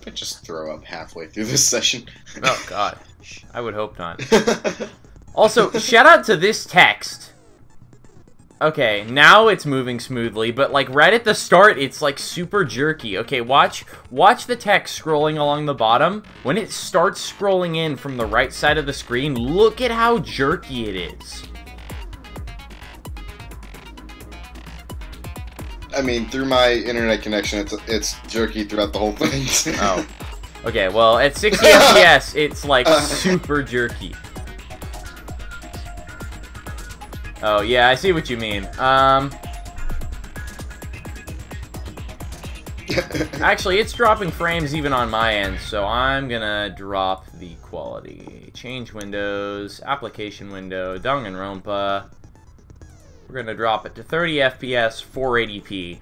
I just throw up halfway through this session. Oh god. I would hope not. Also, shout out to this text. Okay, now it's moving smoothly, but like right at the start, it's like super jerky. Okay, watch the text scrolling along the bottom. When it starts scrolling in from the right side of the screen, look at how jerky it is. I mean, through my internet connection, it's jerky throughout the whole thing. Oh. Okay, well, at 60 FPS, it's like super jerky. Oh, yeah, I see what you mean. Actually, it's dropping frames even on my end, so I'm gonna drop the quality. Change windows, application window, Danganronpa. We're gonna drop it to 30 FPS, 480p.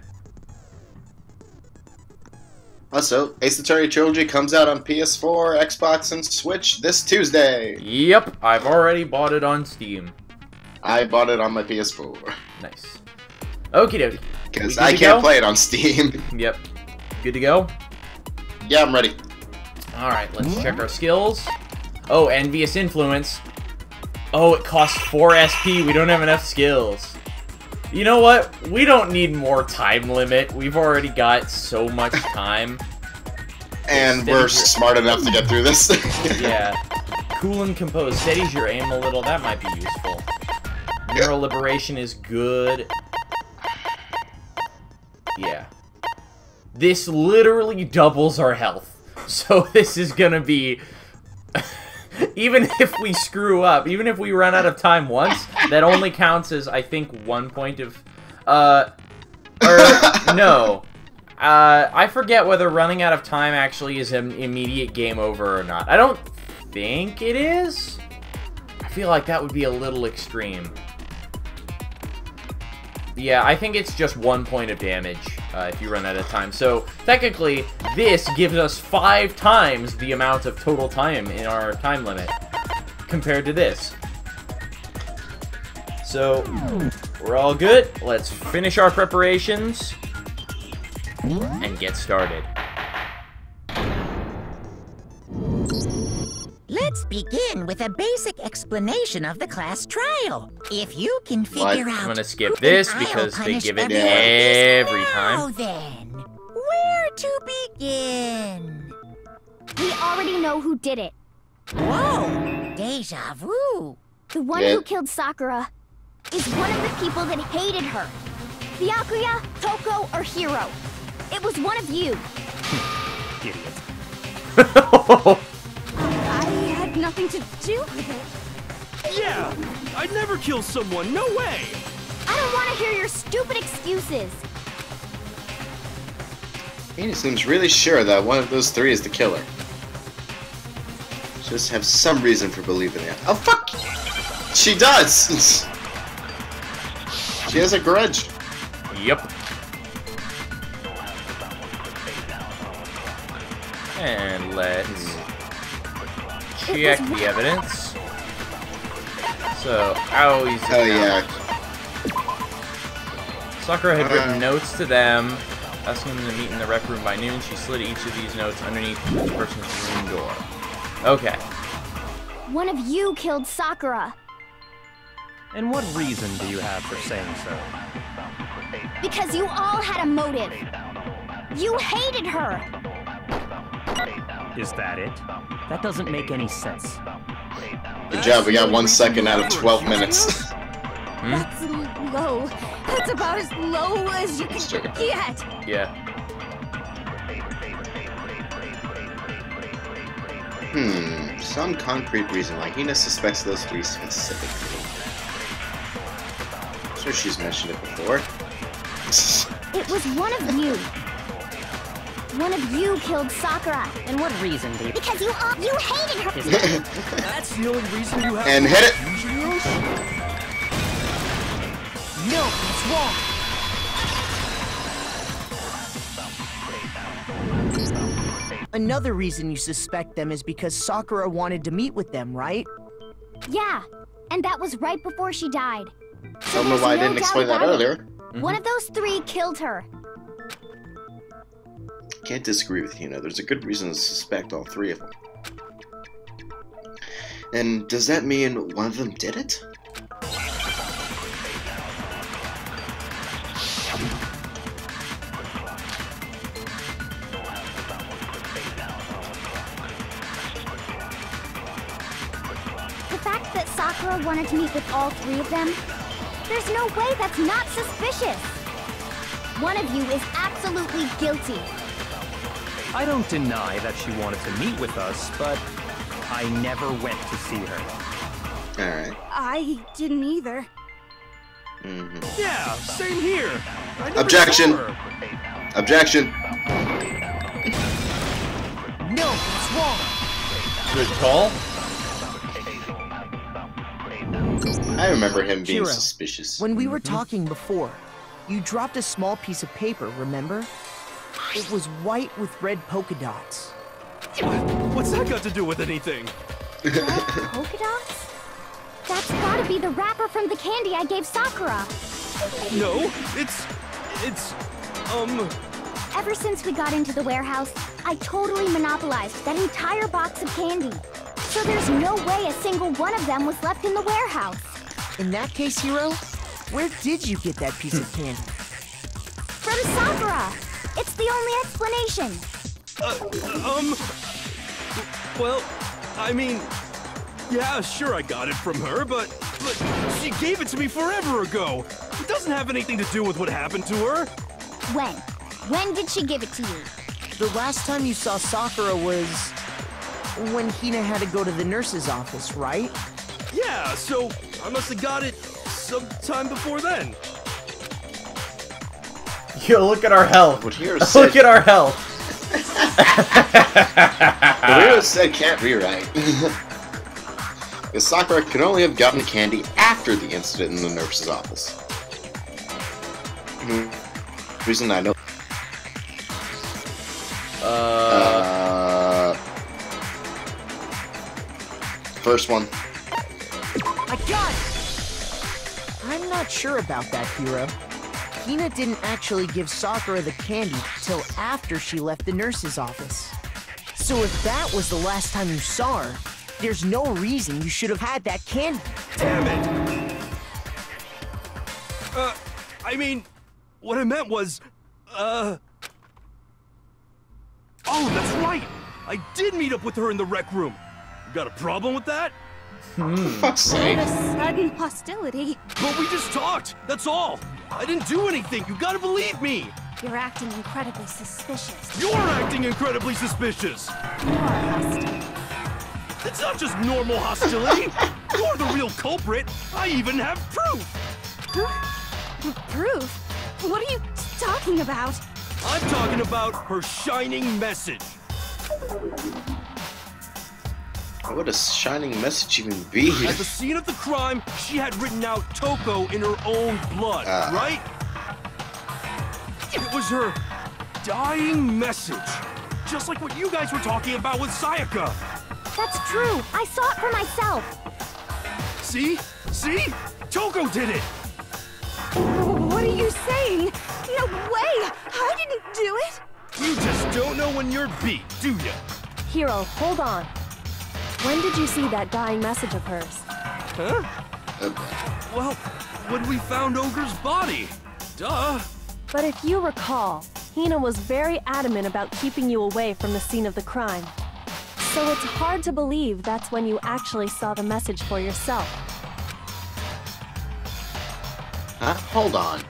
Also, Ace Attorney Trilogy comes out on PS4, Xbox, and Switch this Tuesday. Yep, I've already bought it on Steam. I bought it on my PS4. Nice. Okie dokie. Because I can't play it on Steam. Yep. Good to go? Yeah, I'm ready. Alright, let's check our skills. Oh, Envious Influence. Oh, it costs 4 SP. We don't have enough skills. You know what? We don't need more time limit. We've already got so much time. And we're smart enough to get through this. Yeah. Cool and composed. Steadies your aim a little. That might be useful. Neural Liberation is good. Yeah. This literally doubles our health. So this is gonna be... Even if we screw up, even if we run out of time once, that only counts as, I think, 1 point of... no. I forget whether running out of time actually is an immediate game over or not. I don't think it is. I feel like that would be a little extreme. Yeah, I think it's just 1 point of damage if you run out of time. So, technically, this gives us 5 times the amount of total time in our time limit compared to this. So, we're all good. Let's finish our preparations and get started. Let's begin with a basic explanation of the class trial. If you can figure out... I'm gonna skip this because they give it every time. Now then, where to begin? We already know who did it. Whoa, deja vu. The one who killed Sakura is one of the people that hated her. The Akuya, Toko, or Hiro. It was one of you. Idiot. I had nothing to do with it. Yeah, I'd never kill someone, no way! I don't want to hear your stupid excuses. He seems really sure that one of those 3 is the killer. Just have some reason for believing it. Oh, fuck! She does! She has a grudge. Yep. And let's check the evidence. So, Aoi's Sakura had written notes to them, asking them to meet in the rec room by noon. She slid each of these notes underneath each person's room door. Okay. One of you killed Sakura. And what reason do you have for saying so? Because you all had a motive. You hated her. Is that it? That doesn't make any sense. Good job, we got 1 second out of 12 minutes. That's low. That's about as low as you can get. Yeah. Some concrete reason why Hina suspects those 3 specifically. I'm sure she's mentioned it before. It was one of you. One of you killed Sakura. And what reason, dude? Because you hated her. That's the only reason you have... And hit it! No, it's wrong. Another reason you suspect them is because Sakura wanted to meet with them, right? Yeah, and that was right before she died. I don't know why I didn't explain that earlier. One of those 3 killed her. Can't disagree with Hina. There's a good reason to suspect all three of them. And does that mean one of them did it? The fact that Sakura wanted to meet with all three of them, there's no way that's not suspicious. One of you is absolutely guilty. I don't deny that she wanted to meet with us, but I never went to see her. Alright. I didn't either. Yeah, same here. I never Objection! saw her. Objection! No, it's wrong. Good call. I remember him being Hiro, suspicious. When we were talking before, you dropped a small piece of paper, remember? It was white with red polka dots. What's that got to do with anything? Polka dots? That's gotta be the wrapper from the candy I gave Sakura. No, it's Ever since we got into the warehouse, I totally monopolized that entire box of candy. So there's no way a single one of them was left in the warehouse. In that case, Hiro, where did you get that piece of candy? From Sakura! It's the only explanation. well, I mean, yeah, sure I got it from her, but she gave it to me forever ago. It doesn't have anything to do with what happened to her. When? When did she give it to you? The last time you saw Sakura was when Hina had to go to the nurse's office, right? Yeah, so I must have got it sometime before then. Yo, look at our health. What Hiro said, Look at our health. what Hiro said can't be right. Because Sakura could only have gotten candy after the incident in the nurse's office. Reason I know. First one. I got it! I'm not sure about that, Hiro. Hina didn't actually give Sakura the candy till after she left the nurse's office. So if that was the last time you saw her, there's no reason you should have had that candy. Damn it! I mean, what I meant was, Oh, that's right! I did meet up with her in the rec room. You got a problem with that? For fuck's sake. Sudden hostility. But we just talked, that's all. I didn't do anything, you gotta believe me. You're acting incredibly suspicious. You're acting incredibly suspicious. You are hostile. It's not just normal hostility. You're the real culprit. I even have proof. Proof? What are you talking about? I'm talking about her shining message. What would a shining message even be? At the scene of the crime, she had written out Toko in her own blood, right? It was her dying message. Just like what you guys were talking about with Sayaka. That's true. I saw it for myself. See? See? Toko did it! What are you saying? No way! I didn't do it! You just don't know when you're beat, do ya? Hiro, hold on. When did you see that dying message of hers? Huh? Well, when we found Ogre's body. Duh. But if you recall, Hina was very adamant about keeping you away from the scene of the crime. So it's hard to believe that's when you actually saw the message for yourself. Huh? Hold on.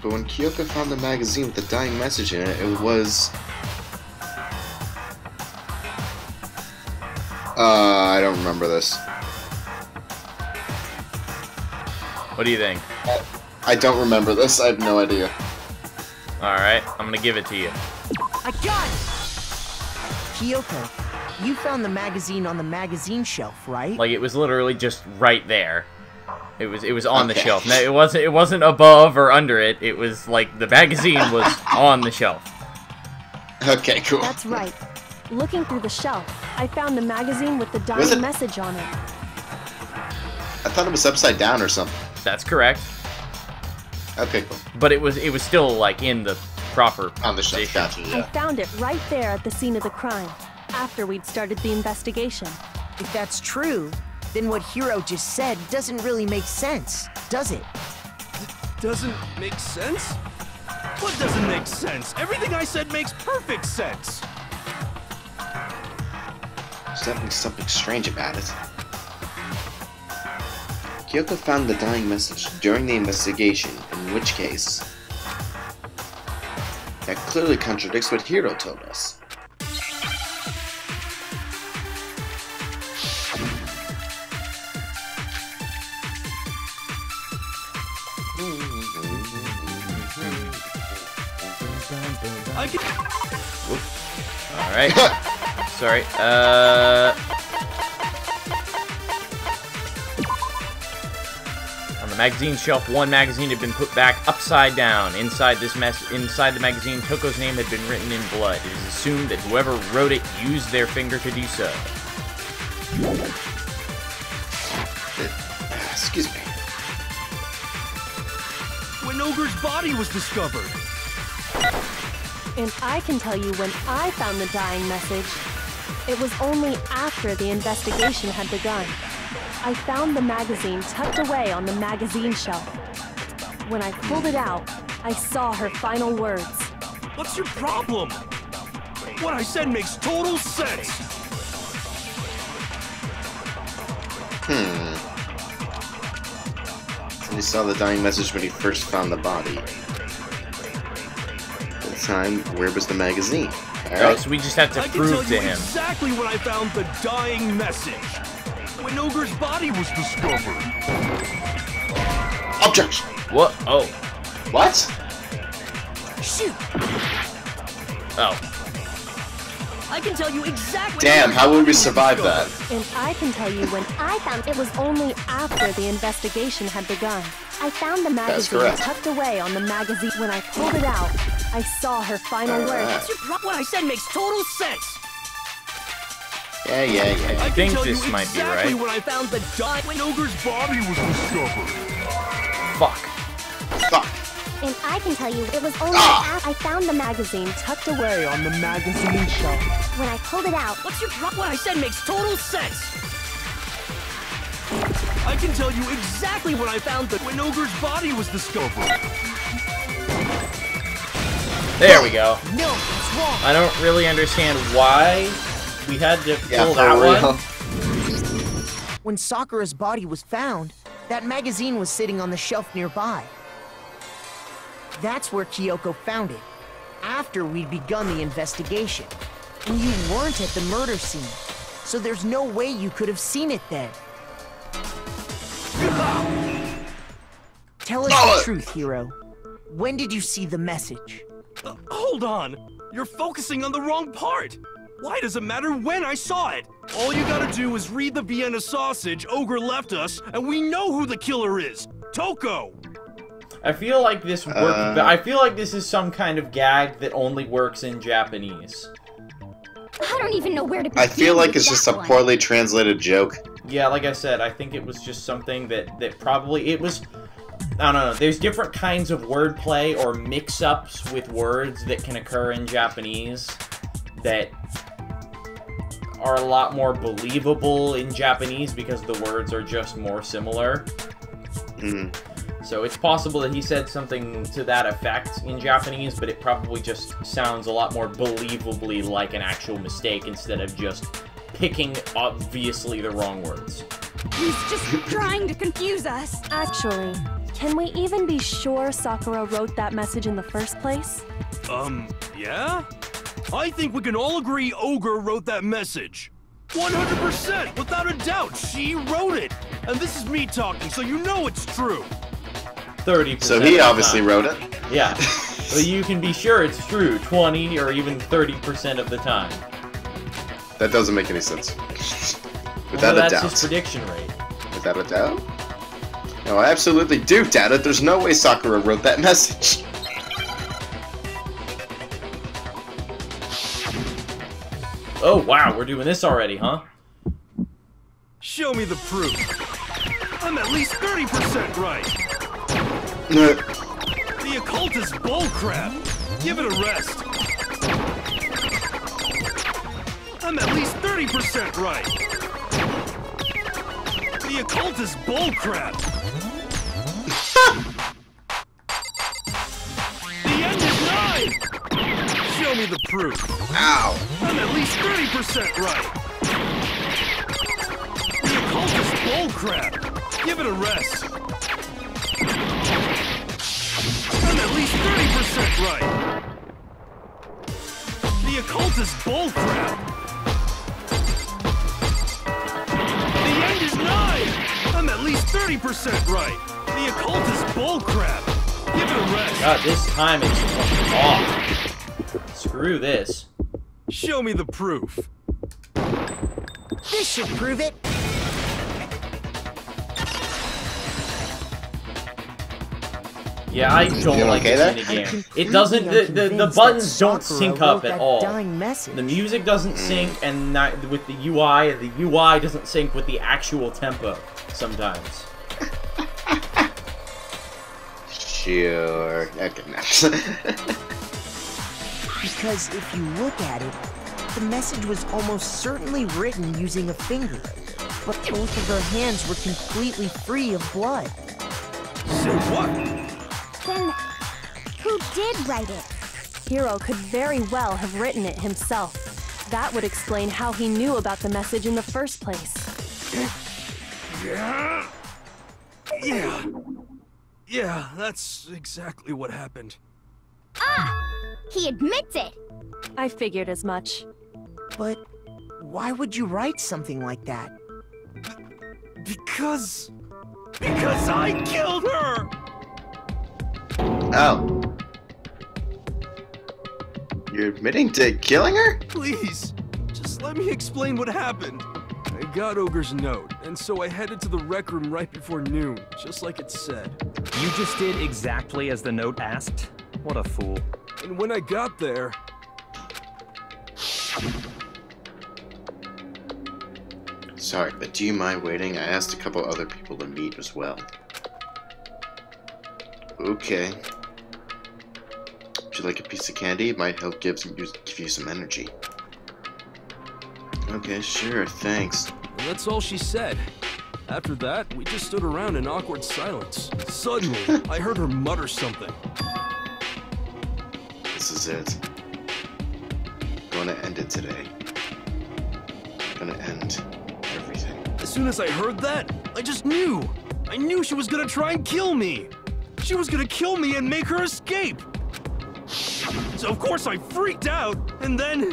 But when Kyoko found the magazine with the dying message in it, it was... I don't remember this. What do you think? I don't remember this. I have no idea. Alright, I'm gonna give it to you. I got it! Kyoko, you found the magazine on the magazine shelf, right? Like, it was literally just right there. It was on the Okay. shelf. No, it wasn't above or under it. It was like the magazine was on the shelf. Okay, cool. That's right. Looking through the shelf, I found the magazine with the Was dying it- message on it. I thought it was upside down or something. That's correct. Okay, cool. But it was still like in the proper On the shelf, position. gotcha, I yeah. found it right there at the scene of the crime, after we'd started the investigation. If that's true, then what Hiro just said doesn't really make sense, does it? Doesn't make sense? What doesn't make sense? Everything I said makes perfect sense. There's definitely something strange about it. Kyoko found the dying message during the investigation, in which case... that clearly contradicts what Hiro told us. I can... Alright. Sorry. On the magazine shelf, one magazine had been put back upside down. Inside the magazine, Toko's name had been written in blood. It is assumed that whoever wrote it used their finger to do so. Excuse me. When Ogre's body was discovered. And I can tell you when I found the dying message. It was only after the investigation had begun. I found the magazine tucked away on the magazine shelf. When I pulled it out, I saw her final words. What's your problem? What I said makes total sense. He saw the dying message when he first found the body. At the time, where was the magazine? Oh, Alright. so we just have to I can prove tell to you him. exactly when I found the dying message. When Ogre's body was discovered. Objection! What? Oh. What? Shoot! Oh. I can tell you exactly. Damn, how would we survive that? And I can tell you when I found it was only after the investigation had begun. I found the magazine correct. tucked away on the magazine. When I pulled it out, I saw her final words. What I said makes total sense. Yeah. I can think tell this you might be exactly right. when I found the when Ogre's body was discovered. Fuck. Fuck. And I can tell you it was only Ah! after I found the magazine Tucked away on the magazine shelf. when I pulled it out. What's your What I said makes total sense. I can tell you exactly when I found when Ogre's body was discovered. There we go. No, it's wrong. I don't really understand why we had to Yeah, pull for that real. one. When Sakura's body was found, that magazine was sitting on the shelf nearby. That's where Kyoko found it, after we'd begun the investigation. And you weren't at the murder scene, so there's no way you could have seen it then. Tell us the truth, Hiro. When did you see the message? Hold on. You're focusing on the wrong part. Why does it matter when I saw it? All you gotta do is read the Vienna sausage Ogre left us, and we know who the killer is. Toko! I feel like this I feel like this is some kind of gag that only works in Japanese. I don't even know where to begin. I feel like with it's just a that one. poorly translated joke. Yeah, like I said, I think it was just something that probably it was. I don't know. There's different kinds of wordplay or mix-ups with words that can occur in Japanese that are a lot more believable in Japanese because the words are just more similar. Mm. So it's possible that he said something to that effect in Japanese, but it probably just sounds a lot more believably like an actual mistake instead of just picking obviously the wrong words. He's just trying to confuse us. Actually, can we even be sure Sakura wrote that message in the first place? Yeah? I think we can all agree Ogre wrote that message. 100%, without a doubt, she wrote it. And this is me talking, so you know it's true. 30%. So of he the obviously time. wrote it. Yeah. But you can be sure it's true 20 or even 30% of the time. That doesn't make any sense. Well, Without a that's doubt. his prediction rate. Without a doubt? No, I absolutely do doubt it. There's no way Sakura wrote that message. Oh, wow, we're doing this already, huh? Show me the proof. I'm at least 30% right. occult is bullcrap! Give it a rest! I'm at least 30% right! The occult is bullcrap! The end is 9! Show me the proof! Ow! I'm at least 30% right! The occult is bullcrap! Give it a rest! I'm at least 30% right! The occult is bullcrap! The end is 9! I'm at least 30% right! The occult is bullcrap! Give it a rest! God, this time it's off. Screw this. Show me the proof! This should prove it. Yeah, I don't like okay this there? minigame. It doesn't. The buttons don't sync up at all. Message. The music doesn't sync, and not with the UI. The UI doesn't sync with the actual tempo sometimes. Sure. Okay, no. Because if you look at it, the message was almost certainly written using a finger, but both of her hands were completely free of blood. So what? Then, who did write it? Hiro could very well have written it himself. That would explain how he knew about the message in the first place. Yeah, that's exactly what happened. Ah! He admits it! I figured as much. But why would you write something like that? Because I killed her! Oh. You're admitting to killing her? Please, just let me explain what happened. I got Ogre's note, and so I headed to the rec room right before noon, just like it said. You just did exactly as the note asked? What a fool. And when I got there... Sorry, but do you mind waiting? I asked a couple other people to meet as well. Okay. Would you like a piece of candy? It might help give you some energy. Okay, sure, thanks. And that's all she said. After that, we just stood around in awkward silence. Suddenly, I heard her mutter something. This is it. Gonna end it today. Gonna end everything. As soon as I heard that, I just knew. I knew she was gonna try and kill me. She was gonna kill me and make her escape. So of course I freaked out, and then...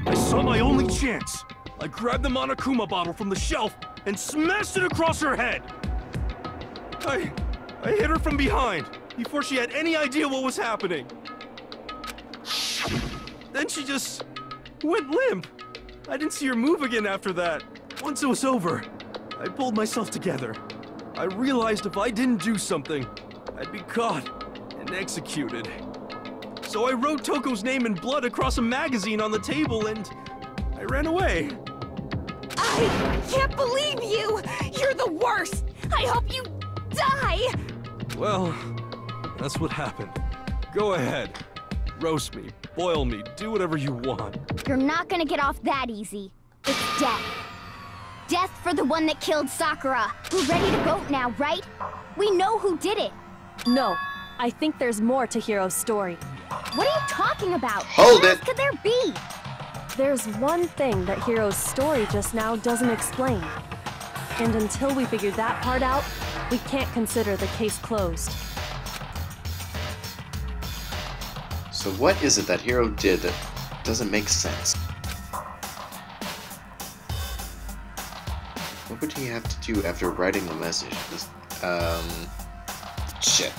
I saw my only chance. I grabbed the Monokuma bottle from the shelf and smashed it across her head. I hit her from behind before she had any idea what was happening. Then she just went limp. I didn't see her move again after that. Once it was over, I pulled myself together. I realized if I didn't do something, I'd be caught and executed. So I wrote Toko's name in blood across a magazine on the table and I ran away. I can't believe you! You're the worst! I hope you die! Well, that's what happened. Go ahead. Roast me, boil me, do whatever you want. You're not gonna get off that easy. It's death. Death for the one that killed Sakura. We're ready to vote now, right? We know who did it. No, I think there's more to Hiro's story. What are you talking about? Hold What it. else could there be? There's one thing that Hiro's story just now doesn't explain. And until we figure that part out, we can't consider the case closed. So what is it that Hiro did that doesn't make sense? What would he have to do after writing the message? Shit.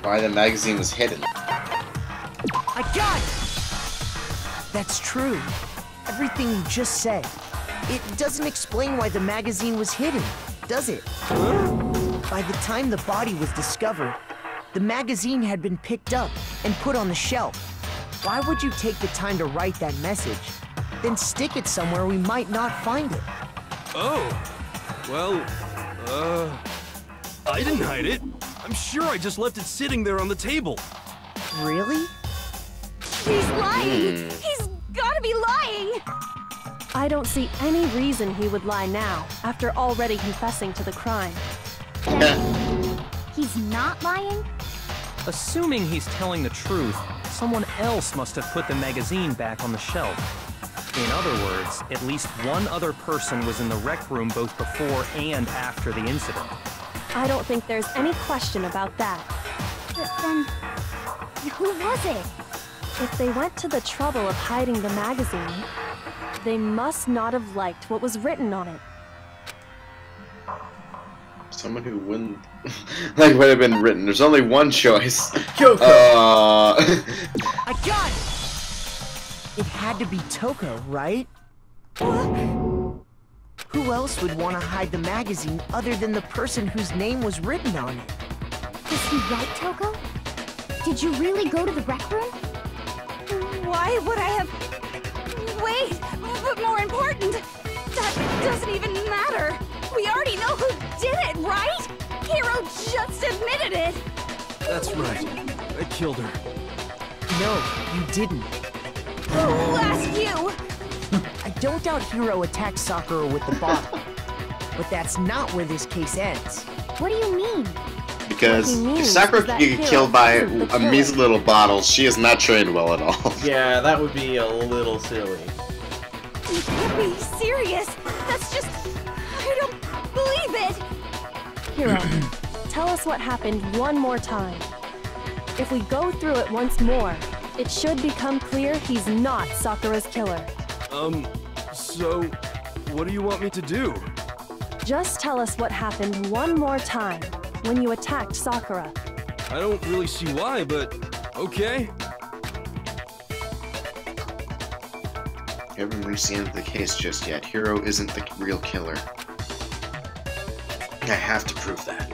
Why the magazine was hidden. I got it! That's true. Everything you just said. It doesn't explain why the magazine was hidden, does it? By the time the body was discovered, the magazine had been picked up and put on the shelf. Why would you take the time to write that message? then stick it somewhere we might not find it. Oh. Well, I didn't hide it. I'm sure I just left it sitting there on the table. Really? He's lying! He's gotta be lying! I don't see any reason he would lie now, after already confessing to the crime. He's not lying? Assuming he's telling the truth, someone else must have put the magazine back on the shelf. In other words, at least one other person was in the rec room both before and after the incident. I don't think there's any question about that. But then, who was it? If they went to the trouble of hiding the magazine, they must not have liked what was written on it. Someone who wouldn't like would have been written. There's only one choice. Kyoko. I got it! It had to be Toko, right? Who else would want to hide the magazine other than the person whose name was written on it? Was he right, Toko? Did you really go to the rec room? Why would I have... Wait, but more important, that doesn't even matter. We already know who did it, right? Hiro just admitted it. That's right. I killed her. No, you didn't. Who asked you? I don't doubt Hiro attacked Sakura with the bottle. But that's not where this case ends. What do you mean? Because What he if means Sakura is that can get Hiro killed by isn't the a killer. measly little bottle, she is not trained well at all. Yeah, that would be a little silly. You can't be serious. That's just... I don't believe it. Hiro, tell us what happened one more time. If we go through it once more, it should become clear he's not Sakura's killer. So, what do you want me to do? Just tell us what happened one more time when you attacked Sakura. I don't really see why, but okay. I haven't reached the end of the case just yet. Hiro isn't the real killer. I have to prove that.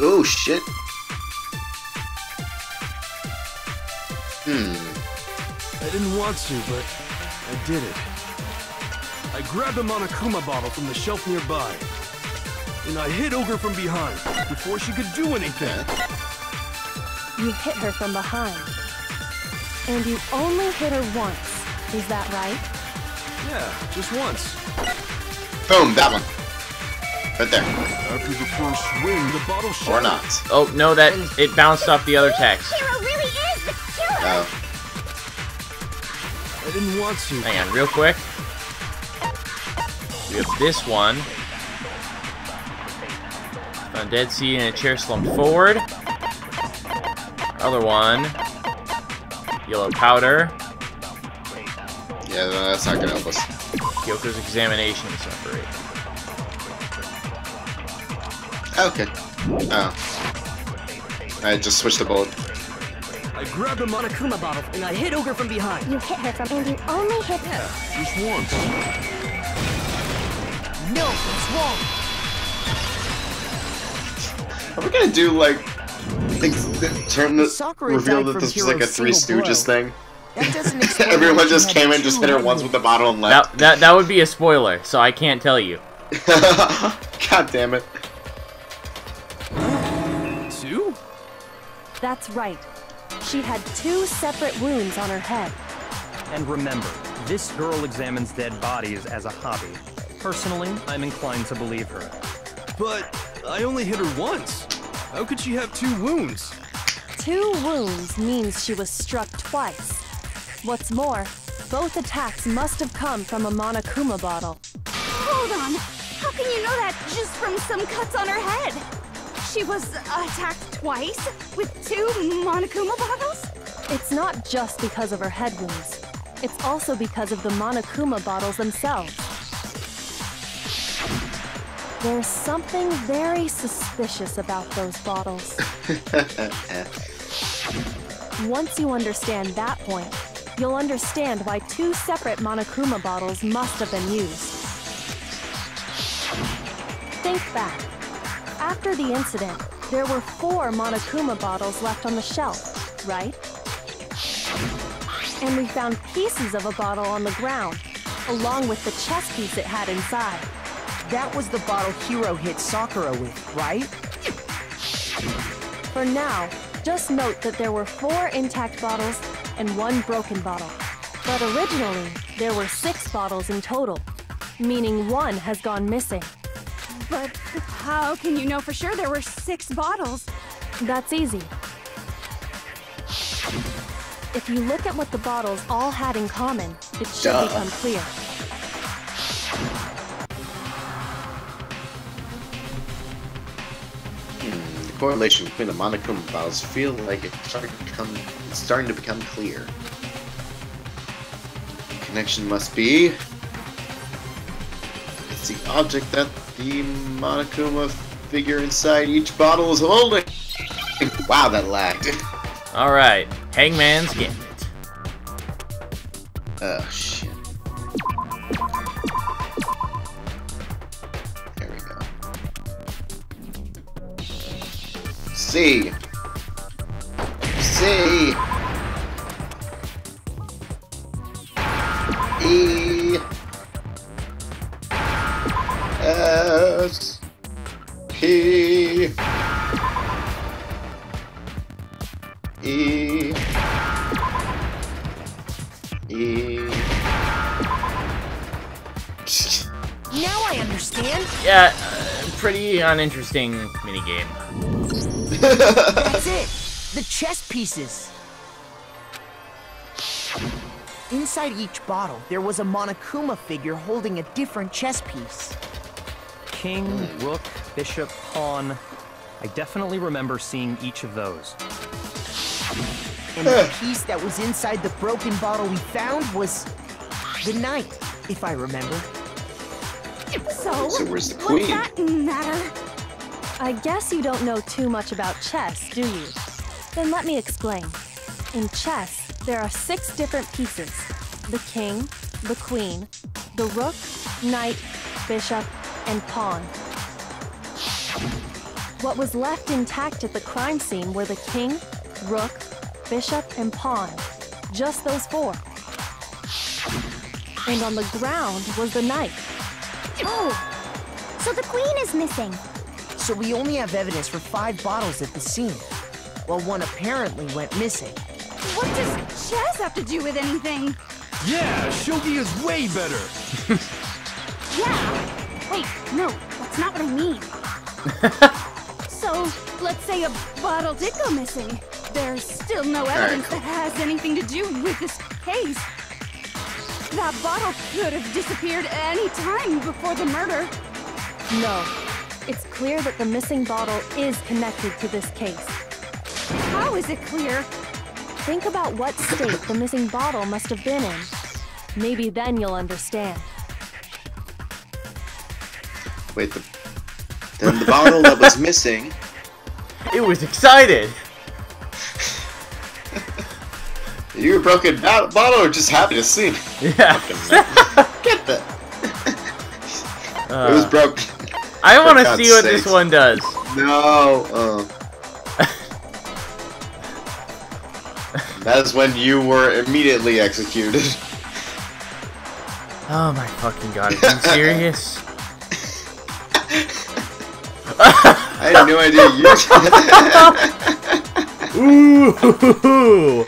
Oh shit. I didn't want to, but I did it. I grabbed a Monokuma bottle from the shelf nearby, and I hit Ogre from behind before she could do anything. You hit her from behind. And you only hit her once. Is that right? Yeah, just once. Boom, that one. Right there. After the first swing, the bottle Or shattered. not. Oh, no, that it bounced off the other text. Hiro really is the killer. Oh. I didn't want to. Hang on, real quick. We have this one. Found dead seed in a chair slumped forward. Other one. Yellow powder. Yeah, no, that's not gonna help us. Kyoko's examination separate. Okay. Oh. I just switched the bullet. I grabbed a Monokuma bottle, and I hit Ogre from behind. You hit her from... And you only hit her. Just once. No, it's wrong. Are we gonna do like things that Sakura reveal died that from this was like a Hiro's Three single Stooges blow. thing? That doesn't explain Everyone why she just had came in, two just hit her once with the bottle and left. That would be a spoiler, so I can't tell you. God damn it. Two? That's right. She had 2 separate wounds on her head. And remember, this girl examines dead bodies as a hobby. Personally, I'm inclined to believe her. But I only hit her once. How could she have 2 wounds? 2 wounds means she was struck twice. What's more, both attacks must have come from a Monokuma bottle. Hold on. How can you know that just from some cuts on her head? She was attacked twice with 2 Monokuma bottles? It's not just because of her head wounds. It's also because of the Monokuma bottles themselves. There's something very suspicious about those bottles. Once you understand that point, you'll understand why 2 separate Monokuma bottles must have been used. Think back. After the incident, There were 4 Monokuma bottles left on the shelf, right? And we found pieces of a bottle on the ground, along with the chess piece it had inside. That was the bottle Hiro hit Sakura with, right? For now, just note that there were 4 intact bottles and 1 broken bottle. But originally, there were 6 bottles in total, meaning 1 has gone missing. But how can you know for sure there were 6 bottles? That's easy. If you look at what the bottles all had in common, it should become clear. The correlation between the Monokuma bottles feel like it's starting to become clear. The connection must be... It's the object that the Monokuma figure inside each bottle is holding. Wow, that lagged. Alright, Hangman's Gambit. Oh, shit. There we go. C. C. E. S. P. E. E. Now I understand. Yeah, pretty uninteresting minigame. That's it. The chess pieces. Inside each bottle, there was a Monokuma figure holding a different chess piece. King, rook, bishop, pawn. I definitely remember seeing each of those. And the piece that was inside the broken bottle we found was the knight, if I remember. So where's the what's queen? that matter? I guess you don't know too much about chess, do you? Then let me explain. In chess, there are 6 different pieces. The king, the queen, the rook, knight, bishop, and pawn. What was left intact at the crime scene were the king, rook, bishop, and pawn. Just those 4. And on the ground was the knight. Oh, so the queen is missing. So we only have evidence for 5 bottles at the scene, while 1 apparently went missing. What does chess have to do with anything? Yeah, shogi is way better. Yeah. Wait, no, that's not what I mean. So, let's say a bottle did go missing. There's still no evidence that has anything to do with this case. That bottle could have disappeared any time before the murder. No. It's clear that the missing bottle is connected to this case. How is it clear? Think about what state the missing bottle must have been in. Maybe then you'll understand. Wait, then the bottle that was missing... It was excited! You were broken bottle or just happy to see me? Yeah. Get that. It was broken. I want to God's see what sakes. this one does. No. That is when you were immediately executed. Oh my fucking god, are you serious? I had no idea you... Ooh!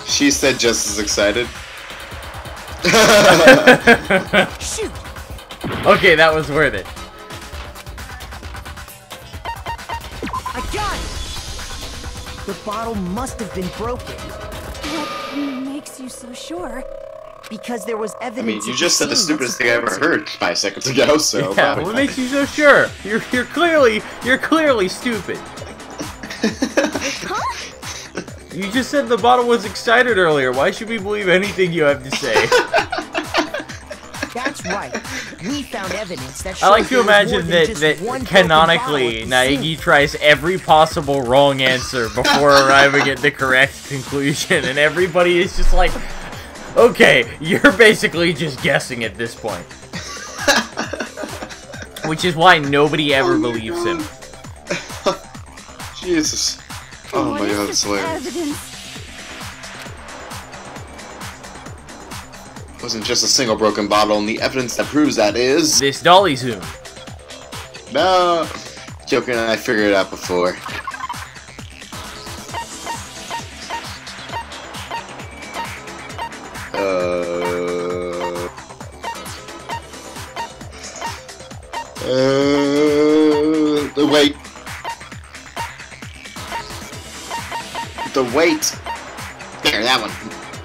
She said just as excited. Shoot! Okay, that was worth it. I got it! The bottle must have been broken. What makes you so sure? Because there was I evidence. mean, you at just said the scene that stupidest thing I ever heard 5 seconds ago, so... Yeah, what makes you so sure? You're clearly stupid. Huh? You just said the bottle was excited earlier. Why should we believe anything you have to say? That's right. We found evidence that I like showed to there was more imagine than that, just one broken canonically, bottle at the Naegi scene. tries every possible wrong answer before arriving at the correct conclusion, and everybody is just like, okay, you're basically just guessing at this point. Which is why nobody ever believes him. Jesus. Oh my god, it's hilarious. Evidence? Wasn't just a single broken bottle, and the evidence that proves that is... This dolly zoom. No! Joker and I figured it out before. The weight. The weight. There, that one.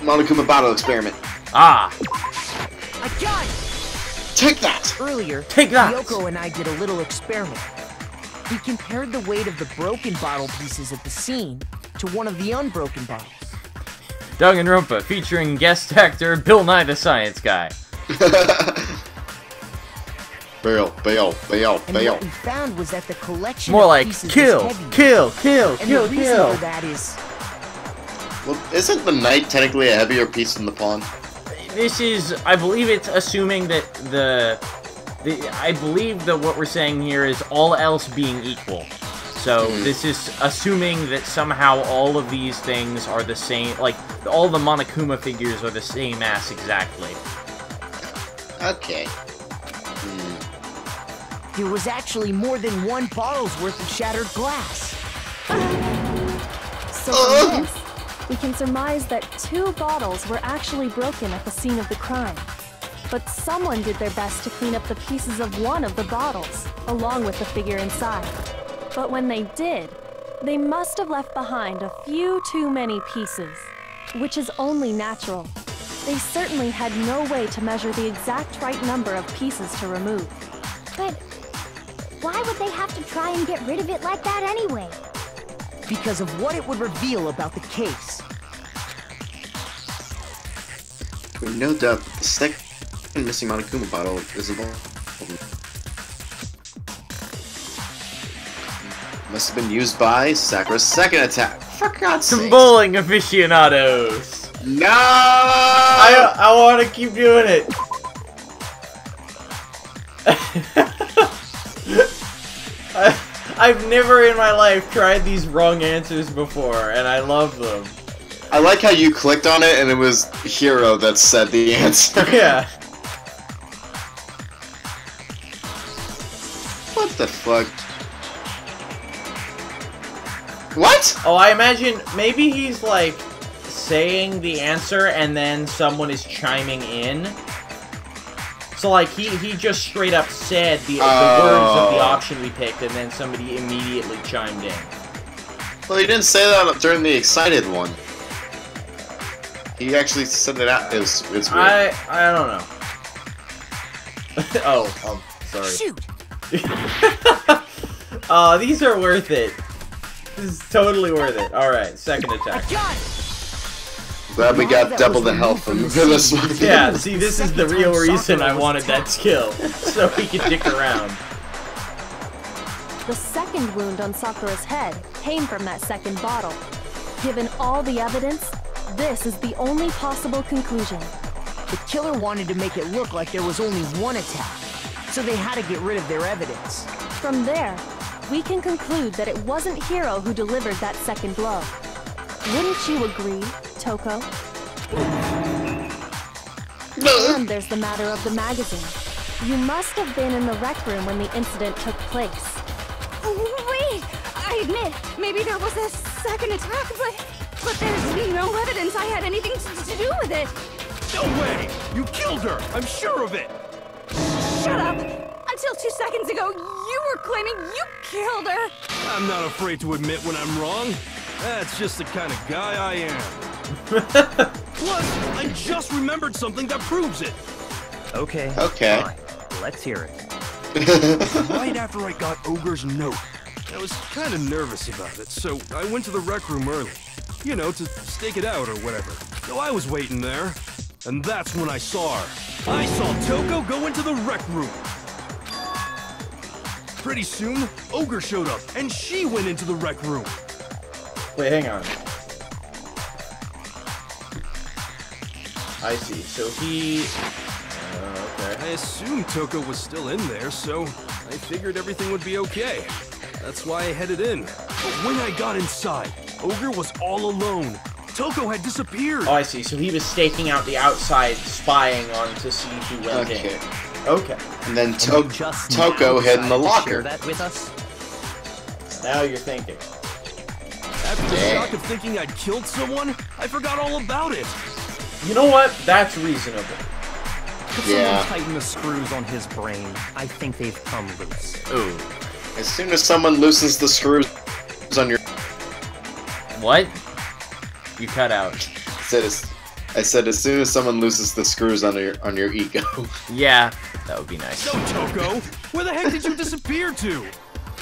Monokuma bottle experiment. Ah. I got it! Take that! Earlier, Take that! Yoko and I did a little experiment. We compared the weight of the broken bottle pieces at the scene to one of the unbroken bottles. Danganronpa, featuring guest actor Bill Nye the Science Guy. Bail. And what we found was that the collection More of like pieces kill, was heavy. kill. And the reason for that is... Well, isn't the knight technically a heavier piece than the pawn? This is, I believe it's assuming that I believe that what we're saying here is all else being equal. So this is assuming that somehow all of these things are the same, like all the Monokuma figures are the same mass exactly. Okay. There was actually more than one bottle's worth of shattered glass. So from this, we can surmise that 2 bottles were actually broken at the scene of the crime. But someone did their best to clean up the pieces of one of the bottles, along with the figure inside. But when they did, they must have left behind a few too many pieces, which is only natural. They certainly had no way to measure the exact right number of pieces to remove. But why would they have to try and get rid of it like that anyway? Because of what it would reveal about the case. With no doubt that the second missing Monokuma bottle is involved. Must have been used by Sakura's second attack. For God's Some sake. bowling aficionados. No! I want to keep doing it. I've never in my life tried these wrong answers before, and I love them. I like how you clicked on it and it was Hero that said the answer. Yeah. What the fuck? What? Oh, I imagine maybe he's like saying the answer and then someone is chiming in. So like he just straight up said the words of the option we picked and then somebody immediately chimed in. Well, he didn't say that during the excited one. He actually said it out. It's weird. I don't know. Oh, sorry. Shoot! These are worth it. This is totally worth it. Alright, second attack. I got it! Glad we got double the health from this one. Yeah, see, this is the real reason I wanted that skill. So we could dick around. The second wound on Sakura's head came from that second bottle. Given all the evidence, this is the only possible conclusion. The killer wanted to make it look like there was only one attack, so they had to get rid of their evidence. From there, we can conclude that it wasn't Hiro who delivered that second blow. Wouldn't you agree, Toko? And there's the matter of the magazine. You must have been in the rec room when the incident took place. Wait! I admit, maybe there was a second attack, but there's no evidence I had anything to do with it. No way! You killed her! I'm sure of it! Shut up! Until 2 seconds ago, you were claiming you killed her! I'm not afraid to admit when I'm wrong. That's just the kind of guy I am. Plus, I just remembered something that proves it. Okay. Okay. Fine. Let's hear it. Right after I got Ogre's note, I was kind of nervous about it, so I went to the rec room early. You know, to stake it out or whatever. So I was waiting there, and that's when I saw her. I saw Toko go into the rec room. Pretty soon, Ogre showed up, and she went into the rec room. Wait, hang on. I see. So he... okay. I assumed Toko was still in there, so I figured everything would be okay. That's why I headed in. But when I got inside, Ogre was all alone. Toko had disappeared. Oh, I see. So he was staking out the outside, spying on to see who went in. Okay. And then Toko hid in the locker. Share that with us? Now you're thinking. After the shock of thinking I'd killed someone, I forgot all about it. You know what? That's reasonable. Could someone tighten the screws on his brain? I think they've come loose. Ooh. As soon as someone loosens the screws on your... What? You cut out. I said as soon as someone loosens the screws on your ego. Yeah, that would be nice. So, Toko, where the heck did you disappear to?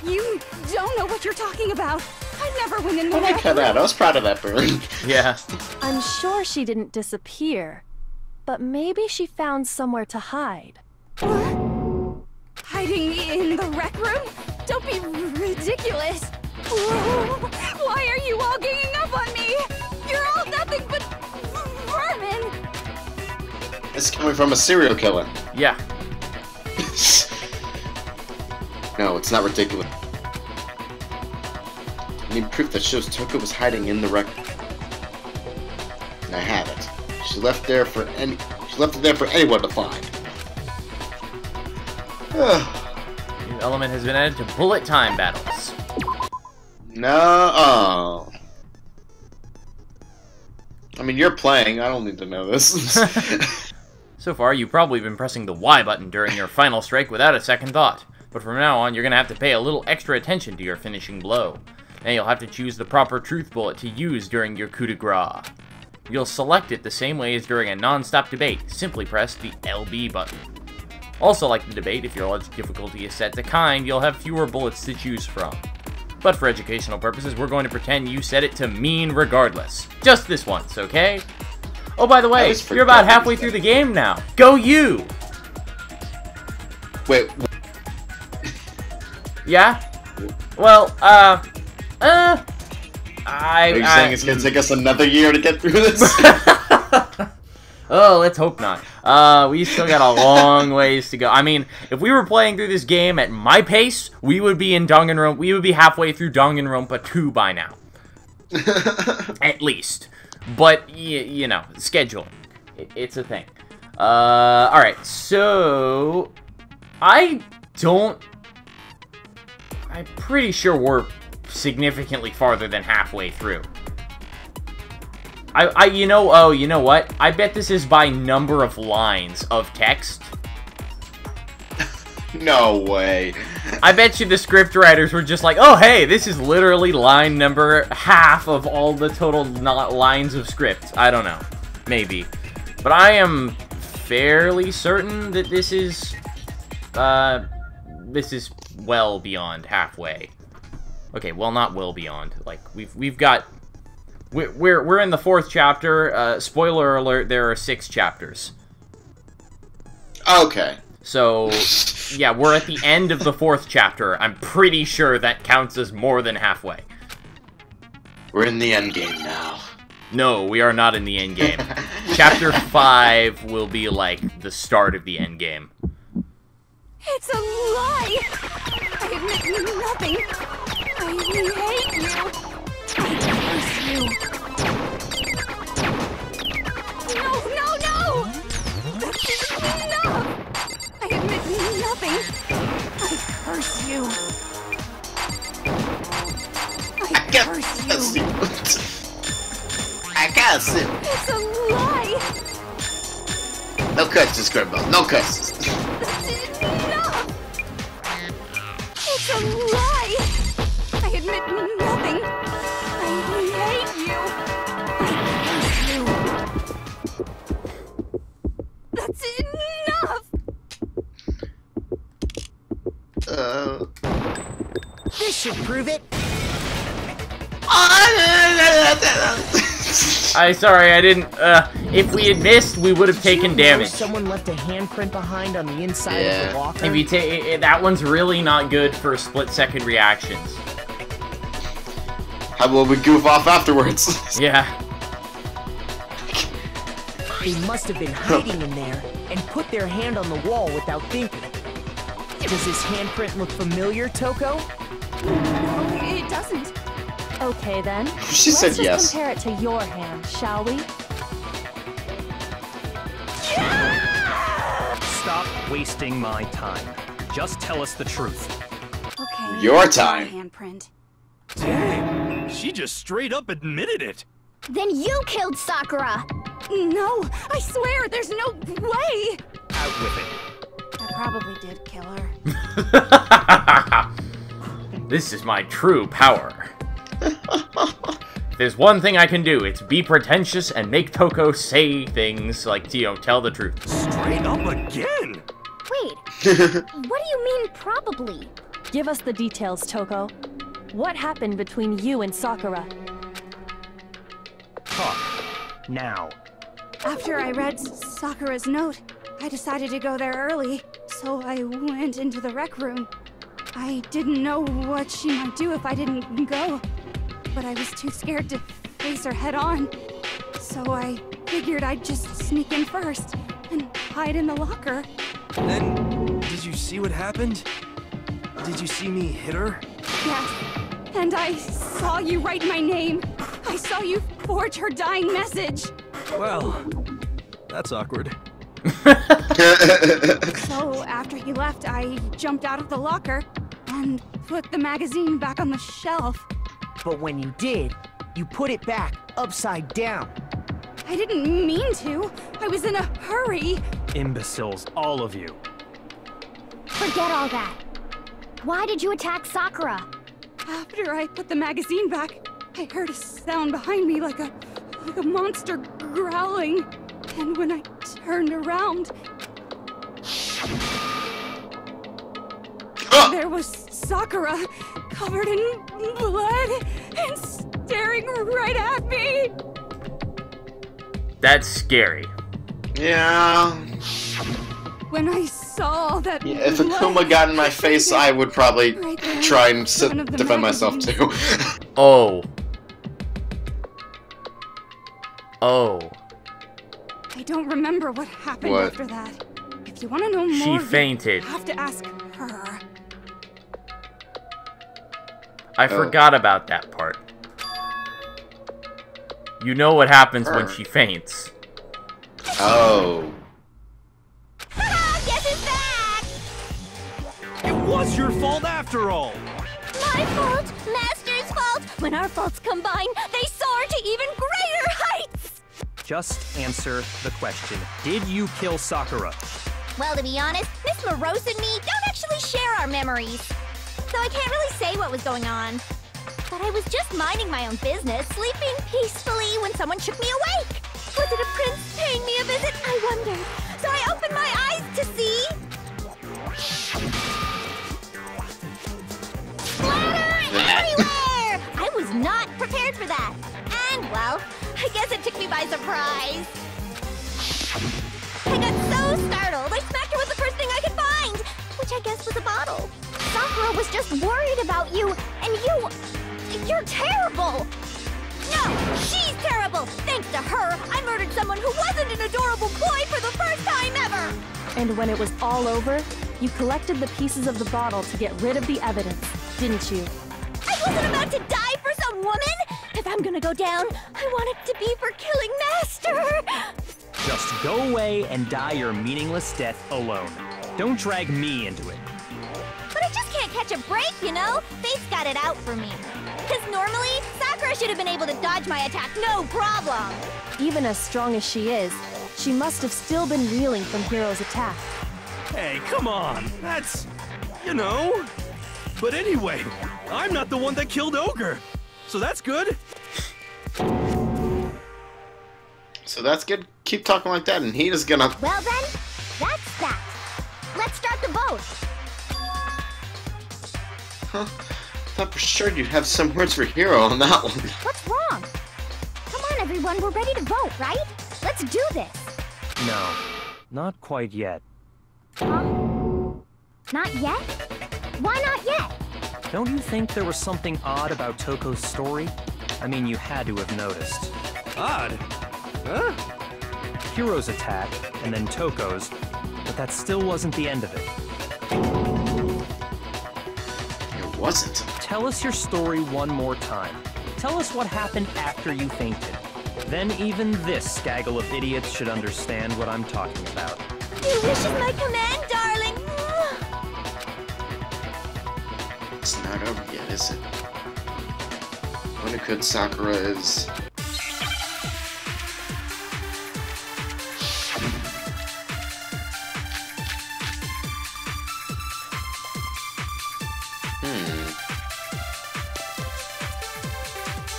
You don't know what you're talking about. I never went in the I cut out. I was proud of that burn. Yeah. I'm sure she didn't disappear, but maybe she found somewhere to hide. Hiding in the rec room? Don't be ridiculous. Why are you all ganging up on me? You're all nothing but vermin. It's coming from a serial killer. Yeah. No, it's not ridiculous. I need proof that shows Toko was hiding in the rec. And I have it. She left it there for anyone to find. New element has been added to bullet time battles. No. I mean, you're playing. I don't need to know this. So far, you've probably been pressing the Y button during your final strike without a second thought. But from now on, you're going to have to pay a little extra attention to your finishing blow. And you'll have to choose the proper truth bullet to use during your coup de grace. You'll select it the same way as during a non-stop debate. Simply press the LB button. Also, like the debate, if your logic difficulty is set to kind, you'll have fewer bullets to choose from. But for educational purposes, we're going to pretend you set it to mean regardless. Just this once, okay? Oh, by the way, you're about halfway through the game now. Go you! Wait. Yeah? Well, Are you saying it's gonna take us another year to get through this? Oh, let's hope not. We still got a long ways to go. I mean, if we were playing through this game at my pace, we would be in Danganronpa. We would be halfway through Danganronpa 2 by now. At least. But, you know, scheduling. It's a thing. Alright, so... I'm pretty sure we're significantly farther than halfway through. You know what? I bet this is by number of lines of text. No way. I bet you the script writers were just like, oh, hey, this is literally line number half of all the total lines of script. I don't know. Maybe. But I am fairly certain that this is well beyond halfway. Okay, well, not well beyond. Like, we've got... We're in the 4th chapter. Spoiler alert, there are 6 chapters. Okay. So, yeah, we're at the end of the 4th chapter. I'm pretty sure that counts as more than halfway. We're in the end game now. No, we are not in the end game. Chapter 5 will be, like, the start of the end game. It's a lie! I admit nothing. I hate you. I curse you. No! That's enough! I admit nothing. I curse you. I curse you. I curse you. It's a lie! No curses, Grandma. No curses. That's enough! It's a lie! I admit nothing. I hate you. I curse you. That's enough! This should prove it. Sorry, I didn't, if we had missed, we would have taken damage. Someone left a handprint behind on the inside of the locker. If you that one's really not good for split-second reactions. How will we goof off afterwards? Yeah. They must have been hiding in there and put their hand on the wall without thinking. Does this handprint look familiar, Toko? No, it doesn't. Okay then. She said Let's yes. just compare it to your hand, shall we? Stop wasting my time. Just tell us the truth. Okay. Your here's my time. handprint. Dang, she just straight up admitted it. Then you killed Sakura! No, I swear, there's no way! Out with it. I probably did kill her. This is my true power. If there's one thing I can do, it's be pretentious and make Toko say things like, you know, tell the truth. Straight up again? Wait, what do you mean probably? Give us the details, Toko. What happened between you and Sakura? Talk. Now. After I read Sakura's note, I decided to go there early, so I went into the rec room. I didn't know what she might do if I didn't go, but I was too scared to face her head on. So I figured I'd just sneak in first and hide in the locker. Then, did you see what happened? Did you see me hit her? Yes, and I saw you write my name. I saw you forge her dying message. Well, that's awkward. So after he left, I jumped out of the locker and put the magazine back on the shelf. But when you did, you put it back upside down. I didn't mean to. I was in a hurry. Imbeciles, all of you. Forget all that. Why did you attack Sakura? After I put the magazine back, I heard a sound behind me like a monster growling. And when I turned around, there was Sakura, covered in blood and staring right at me. That's scary. Yeah. When I saw that If blood, Akuma got in my face, I would probably right there try and in front of the defend myself magazine. too. Oh. Oh. I don't remember what happened What? after that. If you want to know She more, fainted. you have to ask her. I forgot about that part. You know what happens when she faints. Oh. Guess it's back! It was your fault after all. My fault, Master's fault. When our faults combine, they soar to even greater heights. Just answer the question. Did you kill Sakura? Well, to be honest, Miss Morose and me don't actually share our memories. So I can't really say what was going on. But I was just minding my own business, sleeping peacefully when someone shook me awake. Was it a prince paying me a visit? I wondered. So I opened my eyes to see... Splatter everywhere! I was not prepared for that. And, well, I guess it took me by surprise. I got so startled, I smacked her with the first thing I could find, which I guess was a bottle. Sakura was just worried about you, and you're terrible! No, she's terrible! Thanks to her, I murdered someone who wasn't an adorable boy for the first time ever! And when it was all over, you collected the pieces of the bottle to get rid of the evidence, didn't you? I wasn't about to die for some woman! If I'm gonna go down, I want it to be for killing Master! Just go away and die your meaningless death alone. Don't drag me into it. But I just can't catch a break, you know? Fate's got it out for me. Because normally, Sakura should have been able to dodge my attack, no problem! Even as strong as she is, she must have still been reeling from Hiro's attack. Hey, come on. That's... you know... But anyway, I'm not the one that killed Ogre. So that's good. So that's good. Keep talking like that, and he is gonna... Well then, that's that. Let's start the vote. Huh? Thought for sure you'd have some words for Hero on that one. What's wrong? Come on, everyone, we're ready to vote, right? Let's do this. No, not quite yet. Huh? Not yet? Why not yet? Don't you think there was something odd about Toko's story? I mean, you had to have noticed. Odd. Huh? Hiro's attack, and then Toko's, but that still wasn't the end of it. It wasn't. Tell us your story one more time. tell us what happened after you fainted. Then even this gaggle of idiots should understand what I'm talking about. Your wish is my command, darling. It's not over yet, is it? Wonder could Sakura is...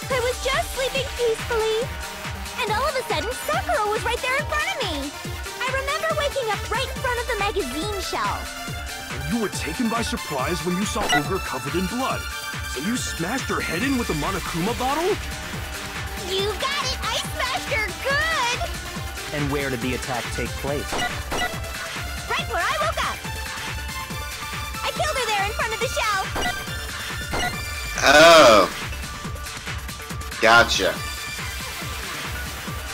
I was just sleeping peacefully, and all of a sudden, Sakura was right there in front of me. I remember waking up right in front of the magazine shelf. You were taken by surprise when you saw Ogre covered in blood. So you smashed her head in with a Monokuma bottle? You got it! I smashed her good! And where did the attack take place? Right where I woke up. I killed her there in front of the shelf. Oh! Gotcha.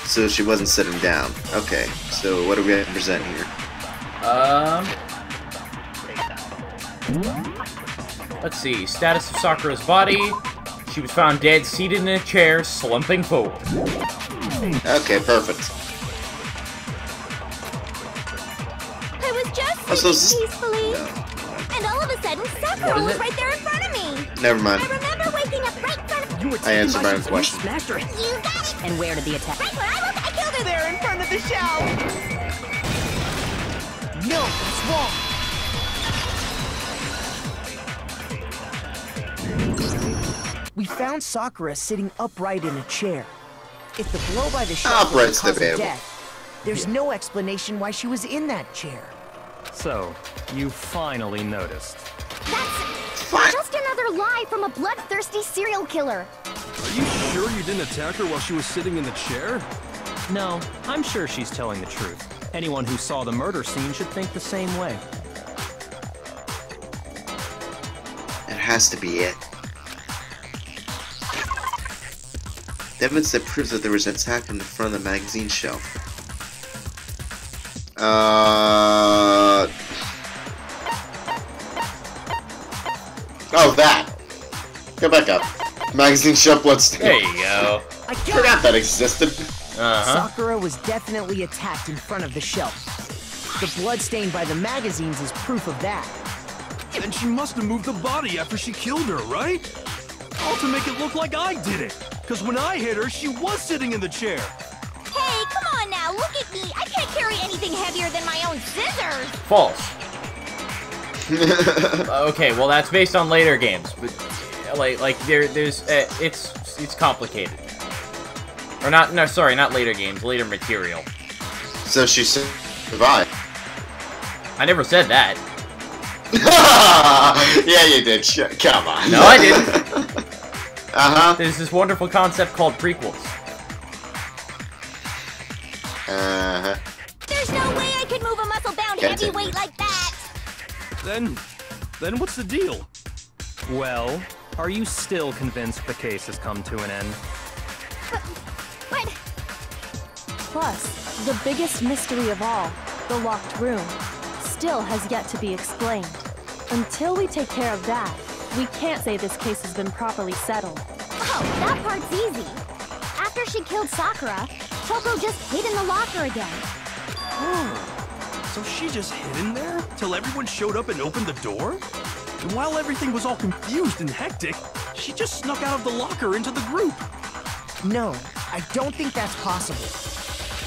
So she wasn't sitting down. Okay, so what do we represent here? Let's see. Status of Sakura's body. She was found dead, seated in a chair, slumping forward. Okay, perfect. I was just sleeping peacefully, and all of a sudden, Sakura was right there in front of me. Never mind. I remember waking up right in front of You were I answered my own question. You got it! And where did the attack? Right where I woke up, I killed her there in front of the shelf. No, that's wrong. We found Sakura sitting upright in a chair. If the blow by the shelf was Upright's the cause of debatable. death, there's no explanation why she was in that chair. So, you finally noticed. That's just another lie from a bloodthirsty serial killer. Are you sure you didn't attack her while she was sitting in the chair? No, I'm sure she's telling the truth. Anyone who saw the murder scene should think the same way. It has to be it. The evidence that proves that there was an attack in the front of the magazine shelf. Oh, that! Go back up. Magazine shelf bloodstain. There you go. I Forgot that existed. Sakura was definitely attacked in front of the shelf. The blood stain by the magazines is proof of that. Then she must have moved the body after she killed her, right? All to make it look like I did it. Because when I hit her, she was sitting in the chair. Hey, come on now, look at me. I can't carry anything heavier than my own scissors. False. Okay, well that's based on later games, but it's complicated. Or not? No, sorry, not later games. Later material. So she survived. I never said that. Yeah, you did. Come on. No, I didn't. Uh-huh. There's this wonderful concept called prequels. Uh-huh. There's no way I could move a muscle-bound heavyweight like that. Then what's the deal? Well, are you still convinced the case has come to an end? But Plus, the biggest mystery of all, the locked room, still has yet to be explained. Until we take care of that, we can't say this case has been properly settled. oh, that part's easy. After she killed Sakura, Toko just hid in the locker again. Oh, so she just hid in there till everyone showed up and opened the door? And while everything was all confused and hectic, she just snuck out of the locker into the group. No, I don't think that's possible.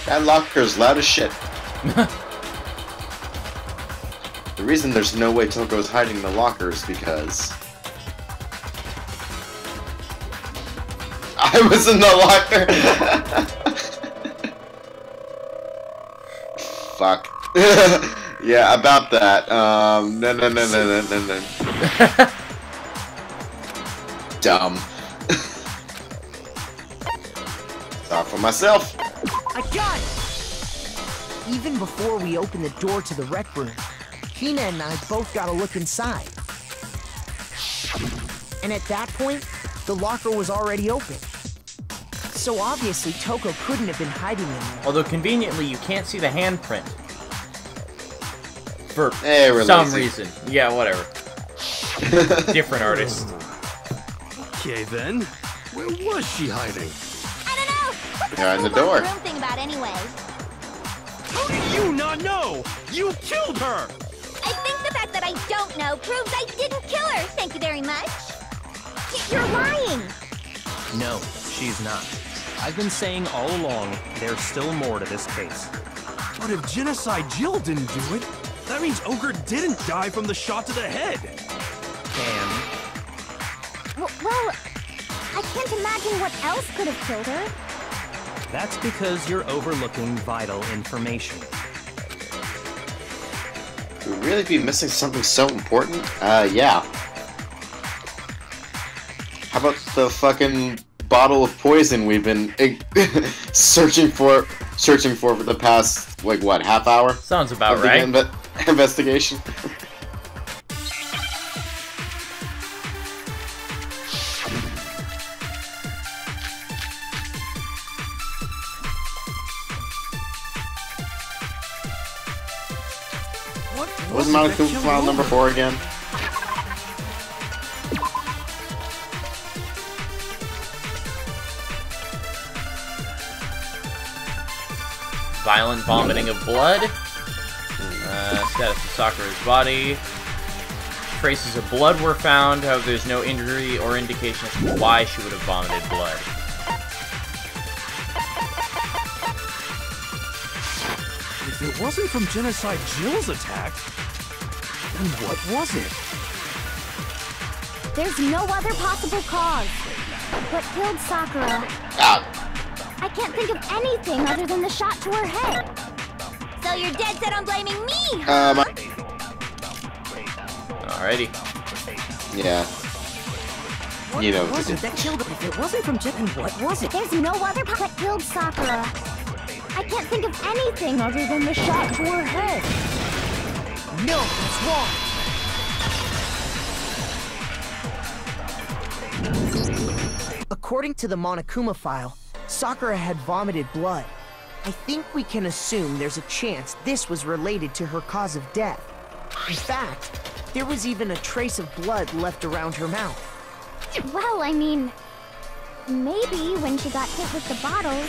That locker's loud as shit. The reason there's no way Toko's hiding in the locker is because... I was in the locker! Fuck. Yeah, about that. No. Dumb. Thought for myself. I got it! Even before we opened the door to the rec room, Hina and I both got a look inside. And at that point, the locker was already open. So obviously Toko couldn't have been hiding in there. Although conveniently, you can't see the handprint. For we're some lazy. reason. Yeah, whatever. Different artist. Okay then, Where was she hiding? I don't know. What's Behind the this whole door. room thing about anyway? How do you not know? You killed her! I think the fact that I don't know proves I didn't kill her. Thank you very much. You're lying. No, she's not. I've been saying all along, there's still more to this case. But if Genocide Jill didn't do it, that means Ogre didn't die from the shot to the head. And Well, I can't imagine what else could have killed her. that's because you're overlooking vital information. Would we really be missing something so important? Yeah. How about the fucking bottle of poison we've been searching for the past, like, what, half hour? Sounds about of the right. Investigation. Wasn't Monokume file number 4 again? Violent vomiting of blood. Status of Sakura's body. Traces of blood were found, however there's no injury or indication as to why she would have vomited blood. If it wasn't from Genocide Jill's attack, then what was it? There's no other possible cause. What killed Sakura? Ah, I can't think of anything other than the shot to her head. So you're dead set on blaming me, huh? Alrighty. Yeah. You know. Was it that killed her? If it wasn't from Jin, then what was it? There's no other what killed Sakura. I can't think of anything other than the shot to her head. No, that's wrong. According to the Monokuma file, Sakura had vomited blood. I think we can assume there's a chance this was related to her cause of death. In fact, there was even a trace of blood left around her mouth. Well, I mean, maybe when she got hit with the bottles,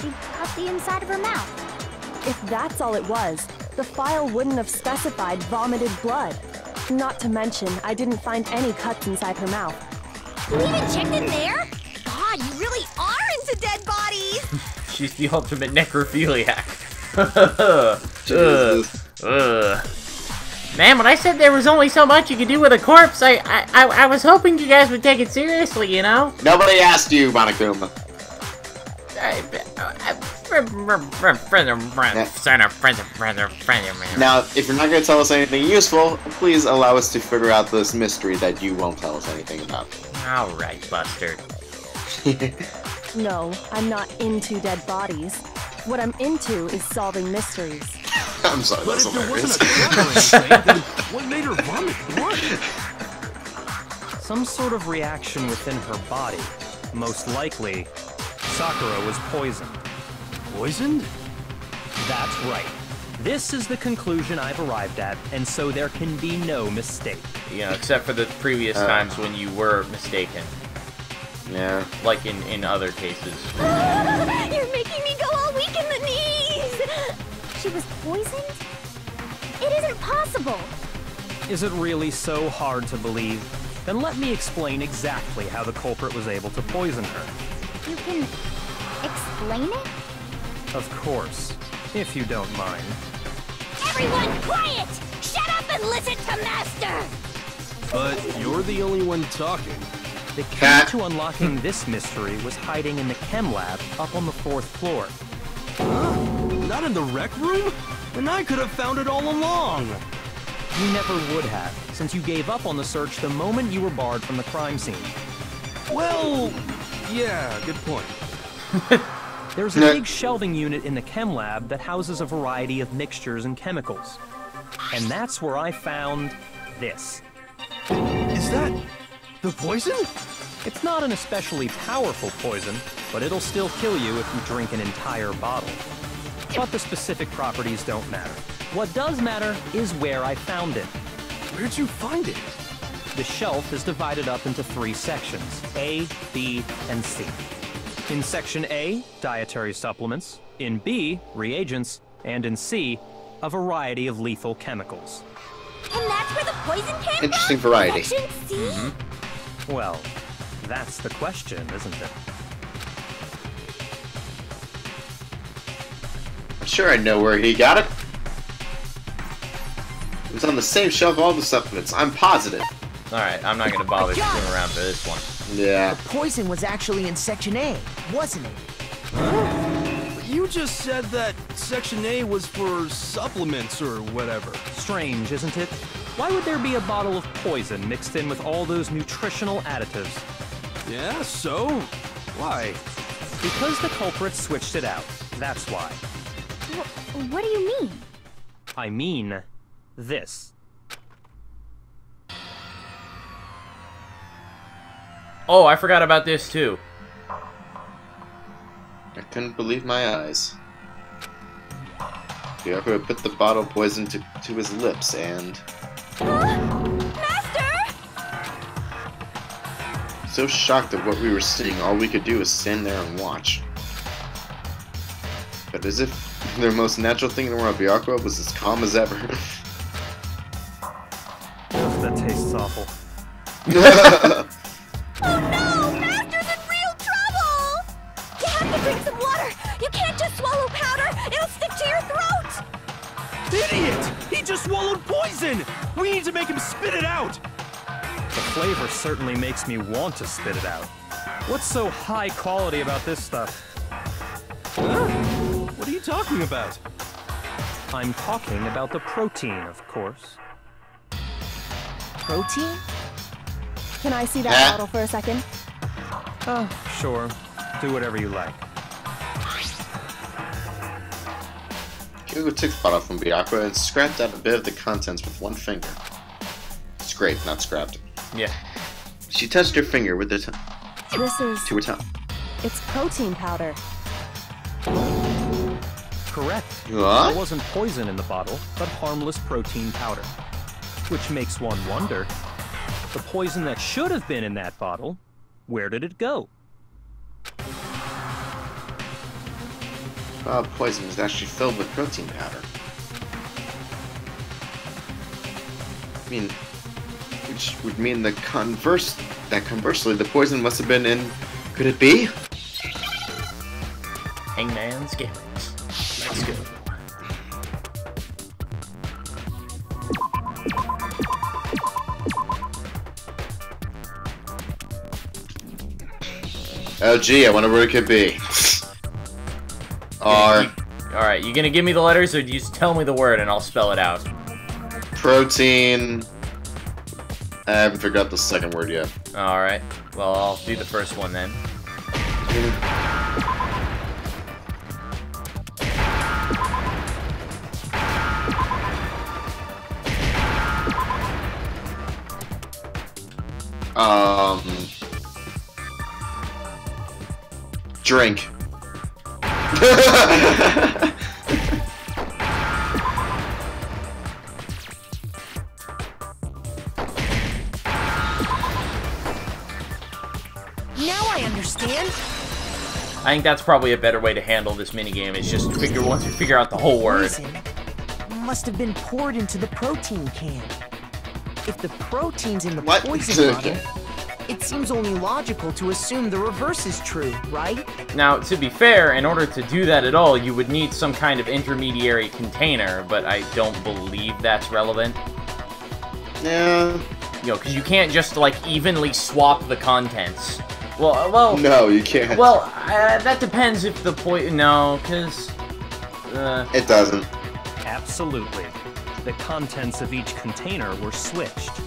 she cut the inside of her mouth. If that's all it was, the file wouldn't have specified vomited blood. Not to mention, I didn't find any cuts inside her mouth. You even checked in there? God, you really are into dead bodies! She's the ultimate necrophiliac. Man, when I said there was only so much you could do with a corpse, I was hoping you guys would take it seriously, you know? Nobody asked you, Monokuma. Now, if you're not going to tell us anything useful, please allow us to figure out this mystery that you won't tell us anything about. Alright, Buster. No, I'm not into dead bodies. What I'm into is solving mysteries. I'm sorry, But that's if there hilarious. wasn't a cut or anything, then what made her vomit blood? Some sort of reaction within her body. Most likely, Sakura was poisoned. Poisoned? That's right. This is the conclusion I've arrived at, and so there can be no mistake. You know, except for the previous times when you were mistaken. Yeah. Like in other cases. You're making me go all weak in the knees! She was poisoned? It isn't possible! Is it really so hard to believe? Then let me explain exactly how the culprit was able to poison her. You can explain it? Of course, if you don't mind. Everyone quiet! Shut up and listen to Master! But you're the only one talking. The key to unlocking this mystery was hiding in the chem lab up on the 4th floor. Not in the rec room? Then I could have found it all along. You never would have, since you gave up on the search the moment you were barred from the crime scene. Well, yeah, good point. There's a big shelving unit in the chem lab that houses a variety of mixtures and chemicals. And that's where I found this. Is that the poison? It's not an especially powerful poison, but it'll still kill you if you drink an entire bottle. But the specific properties don't matter. What does matter is where I found it. Where'd you find it? The shelf is divided up into 3 sections, A, B, and C. In Section A, dietary supplements. In B, reagents. And in C, a variety of lethal chemicals. And that's where the poison came from? Interesting variety. Section C? Well, that's the question, isn't it? I'm sure I know where he got it. It was on the same shelf all the supplements. I'm positive. Alright, I'm not gonna bother screwing around for this one. Yeah. The poison was actually in Section A, wasn't it? You just said that Section A was for supplements or whatever. Strange, isn't it? Why would there be a bottle of poison mixed in with all those nutritional additives? Yeah, so? Why? Because the culprit switched it out. That's why. What do you mean? I mean, this. Oh, I forgot about this too. I couldn't believe my eyes. Byakuya put the bottle of poison to his lips and... Master! So shocked at what we were seeing, all we could do was stand there and watch. But as if the most natural thing in the world, Byakuya was as calm as ever. That tastes awful. Oh no! Master's in real trouble! You have to drink some water! You can't just swallow powder! It'll stick to your throat! Idiot! He just swallowed poison! We need to make him spit it out! The flavor certainly makes me want to spit it out. What's so high quality about this stuff? Huh? What are you talking about? I'm talking about the protein, of course. Protein? Can I see that bottle for a second? Oh, sure. Do whatever you like. Kyoko took the bottle from Byakuya and scraped out a bit of the contents with one finger. Scraped, not scrapped. Yeah. She touched her finger with her This is... to her tongue. It's protein powder. Correct. What? There wasn't poison in the bottle, but harmless protein powder. Which makes one wonder, the poison that should have been in that bottle, where did it go? Well, poison is actually filled with protein powder. I mean, which would mean conversely, the poison must have been in... Could it be? Hangman's Games. Let's go. Oh gee, I wonder where it could be. Alright, you gonna give me the letters or do you just tell me the word and I'll spell it out? Protein... I haven't figured out the second word yet. Alright, well I'll do the first one then. Drink. Now I understand. I think that's probably a better way to handle this minigame, is just once you figure out the whole word. Poison must have been poured into the protein can. If the protein's in the What? poison bottle, it seems only logical to assume the reverse is true, right? Now, to be fair, in order to do that at all, you would need some kind of intermediary container, but I don't believe that's relevant. Yeah. You know, because you can't just, like, evenly swap the contents. Well... No, you can't. Well, that depends if the no, because... It doesn't. Absolutely. The contents of each container were switched.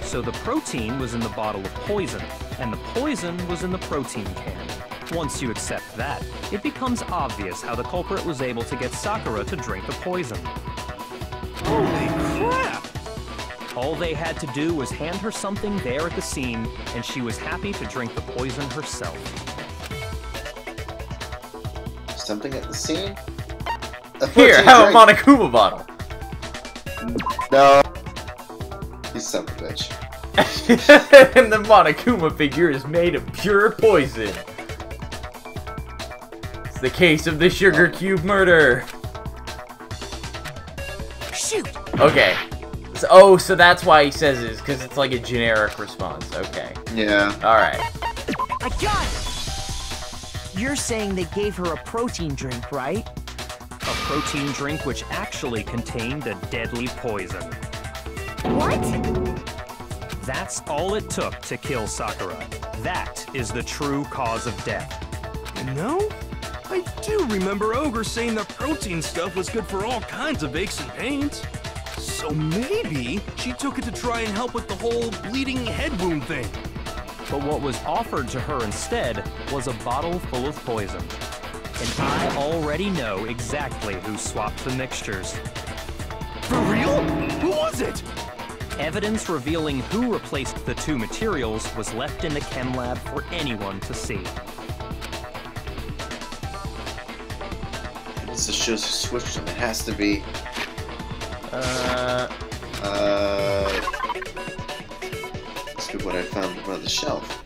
So the protein was in the bottle of poison, and the poison was in the protein can. Once you accept that, it becomes obvious how the culprit was able to get Sakura to drink the poison. Holy crap! All they had to do was hand her something there at the scene, and she was happy to drink the poison herself. Something at the scene? Here, have a Monokuma bottle. No. You son of a bitch. And the Monokuma figure is made of pure poison. It's the case of the Sugar Cube murder. Shoot! Okay. So, so that's why he says it, because it's like a generic response. Okay. Yeah. Alright. I got it! You're saying they gave her a protein drink, right? A protein drink which actually contained a deadly poison. What? That's all it took to kill Sakura. That is the true cause of death. You know, I do remember Ogre saying that protein stuff was good for all kinds of aches and pains. So maybe she took it to try and help with the whole bleeding head wound thing. But what was offered to her instead was a bottle full of poison. And I already know exactly who swapped the mixtures. For real? Who was it? Evidence revealing who replaced the two materials was left in the chem lab for anyone to see. This just shows who switched them. It has to be. Let's see what I found on the shelf.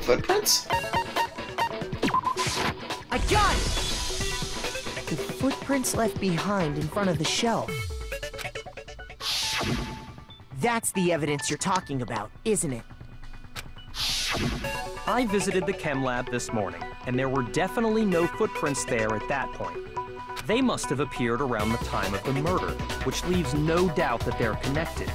Footprints? I got it! The footprints left behind in front of the shelf. That's the evidence you're talking about, isn't it? I visited the chem lab this morning, and there were definitely no footprints there at that point. They must have appeared around the time of the murder, which leaves no doubt that they're connected.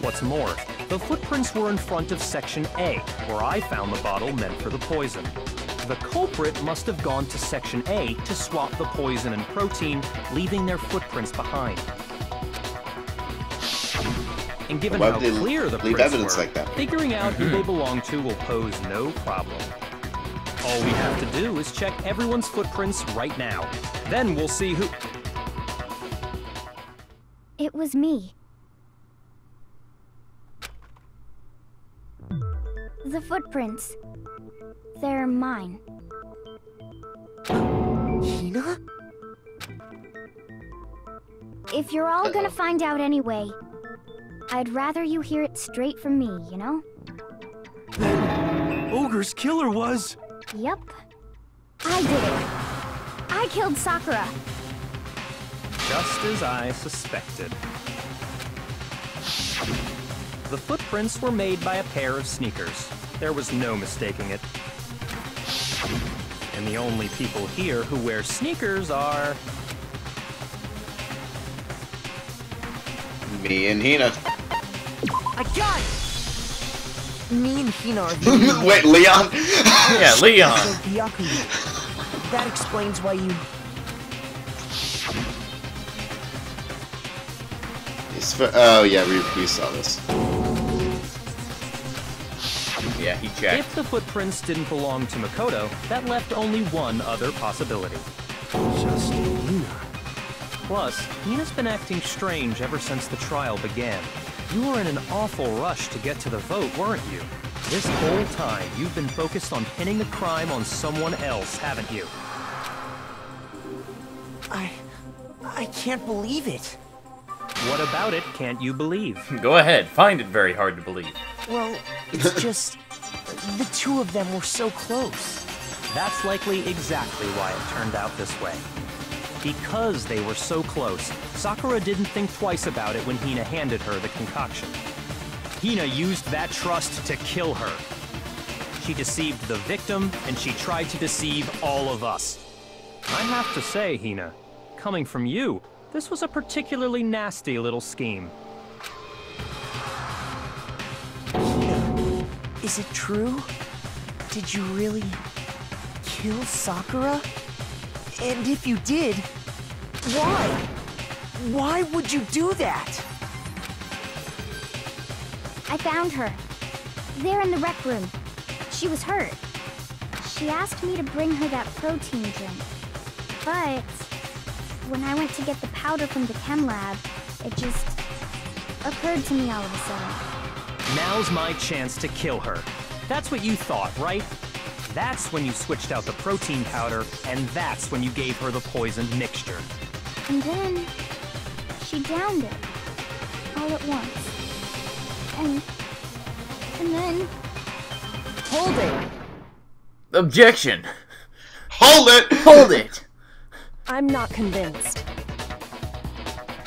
What's more, the footprints were in front of Section A, where I found the bottle meant for the poison. The culprit must have gone to Section A to swap the poison and protein, leaving their footprints behind. And given how clear the prints were, like that? Figuring out who they belong to will pose no problem. All we have to do is check everyone's footprints right now. Then we'll see who... It was me. The footprints. They're mine. Hina? If you're all gonna find out anyway, I'd rather you hear it straight from me, you know? Then Ogre's killer was... Yep. I did it. I killed Sakura. Just as I suspected. The footprints were made by a pair of sneakers. There was no mistaking it. And the only people here who wear sneakers are... Me and Hina. I got it! Me and Hina are the... Wait, Leon? Yeah, Leon. So, Byakuya, that explains why you... Oh, yeah, we saw this. Yeah, he checked. If the footprints didn't belong to Makoto, that left only one other possibility. Just Hina. Plus, Hina's been acting strange ever since the trial began. You were in an awful rush to get to the vote, weren't you? This whole time, you've been focused on pinning the crime on someone else, haven't you? I can't believe it. What about it can't you believe? Go ahead, find it very hard to believe. Well, it's just... the two of them were so close. That's likely exactly why it turned out this way. Because they were so close, Sakura didn't think twice about it when Hina handed her the concoction. Hina used that trust to kill her. She deceived the victim, and she tried to deceive all of us. I have to say, Hina, coming from you, this was a particularly nasty little scheme. Hina, is it true? Did you really kill Sakura? And if you did, why? Why would you do that? I found her. There in the rec room. She was hurt. She asked me to bring her that protein drink. But when I went to get the powder from the chem lab, it just occurred to me all of a sudden. Now's my chance to kill her. That's what you thought, right? That's when you switched out the protein powder, and that's when you gave her the poisoned mixture. And then she downed it all at once. And then... Hold it! Objection! Hold it! Hold it! I'm not convinced.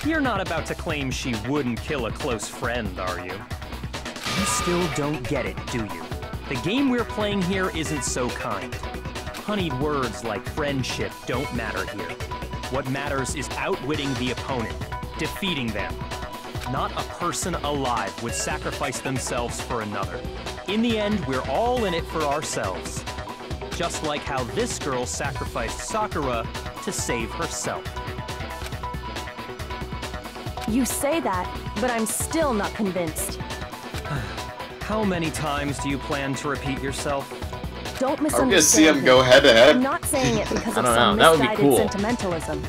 You're not about to claim she wouldn't kill a close friend, are you? You still don't get it, do you? The game we're playing here isn't so kind. Honeyed words like friendship don't matter here. What matters is outwitting the opponent, defeating them. Not a person alive would sacrifice themselves for another. In the end, we're all in it for ourselves. Just like how this girl sacrificed Sakura to save herself. You say that, but I'm still not convinced. How many times do you plan to repeat yourself? Don't I'm misunderstand gonna see him me. go head to head. I'm not saying it because I of don't some know, that would be misguided cool. sentimentalism.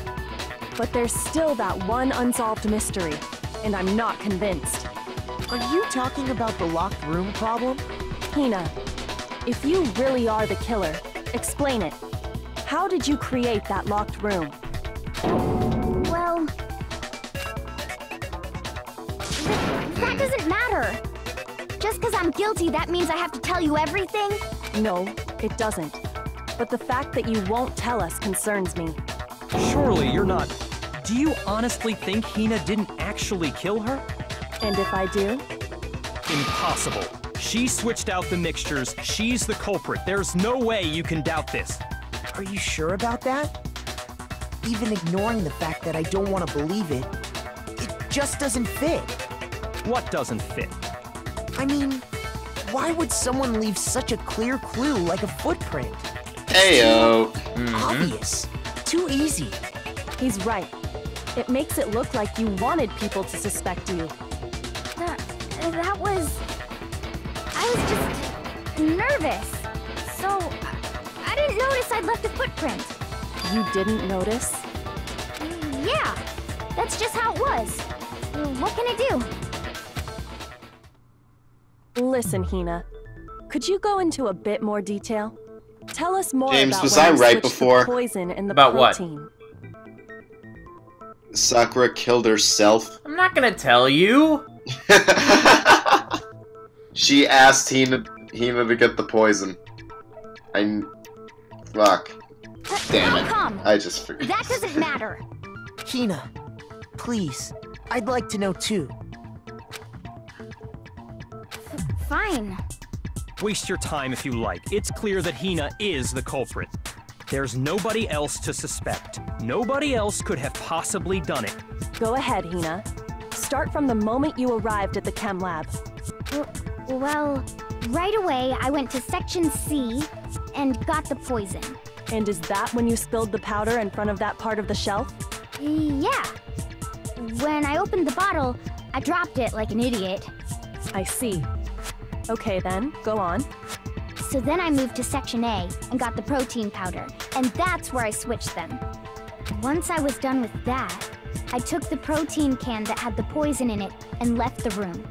But there's still that one unsolved mystery, and I'm not convinced. Are you talking about the locked room problem? Hina, if you really are the killer, explain it. How did you create that locked room? Well... that doesn't matter. Just because I'm guilty, that means I have to tell you everything? No, it doesn't. But the fact that you won't tell us concerns me. Surely you're not... Do you honestly think Hina didn't actually kill her? And if I do? Impossible. She switched out the mixtures. She's the culprit. There's no way you can doubt this. Are you sure about that? Even ignoring the fact that I don't want to believe it, it just doesn't fit. What doesn't fit? I mean, why would someone leave such a clear clue like a footprint? Heyo. Obvious. Too easy. He's right. It makes it look like you wanted people to suspect you. That was... I was just nervous. So, I didn't notice I'd left a footprint. You didn't notice? Yeah, that's just how it was. What can I do? Listen, Hina. Could you go into a bit more detail? Tell us more James, about was when I you right switched before? the poison in the About what? protein. Sakura killed herself. I'm not gonna tell you. She asked Hina to get the poison. Fuck. Damn it. Come. I just forgot. That doesn't matter. Hina, please. I'd like to know too. Fine. Waste your time if you like. It's clear that Hina is the culprit. There's nobody else to suspect. Nobody else could have possibly done it. Go ahead, Hina. Start from the moment you arrived at the chem lab. Well, right away I went to Section C and got the poison. And is that when you spilled the powder in front of that part of the shelf? Yeah. When I opened the bottle, I dropped it like an idiot. I see. Okay then, go on. So then I moved to Section A and got the protein powder, and that's where I switched them. Once I was done with that, I took the protein can that had the poison in it and left the room.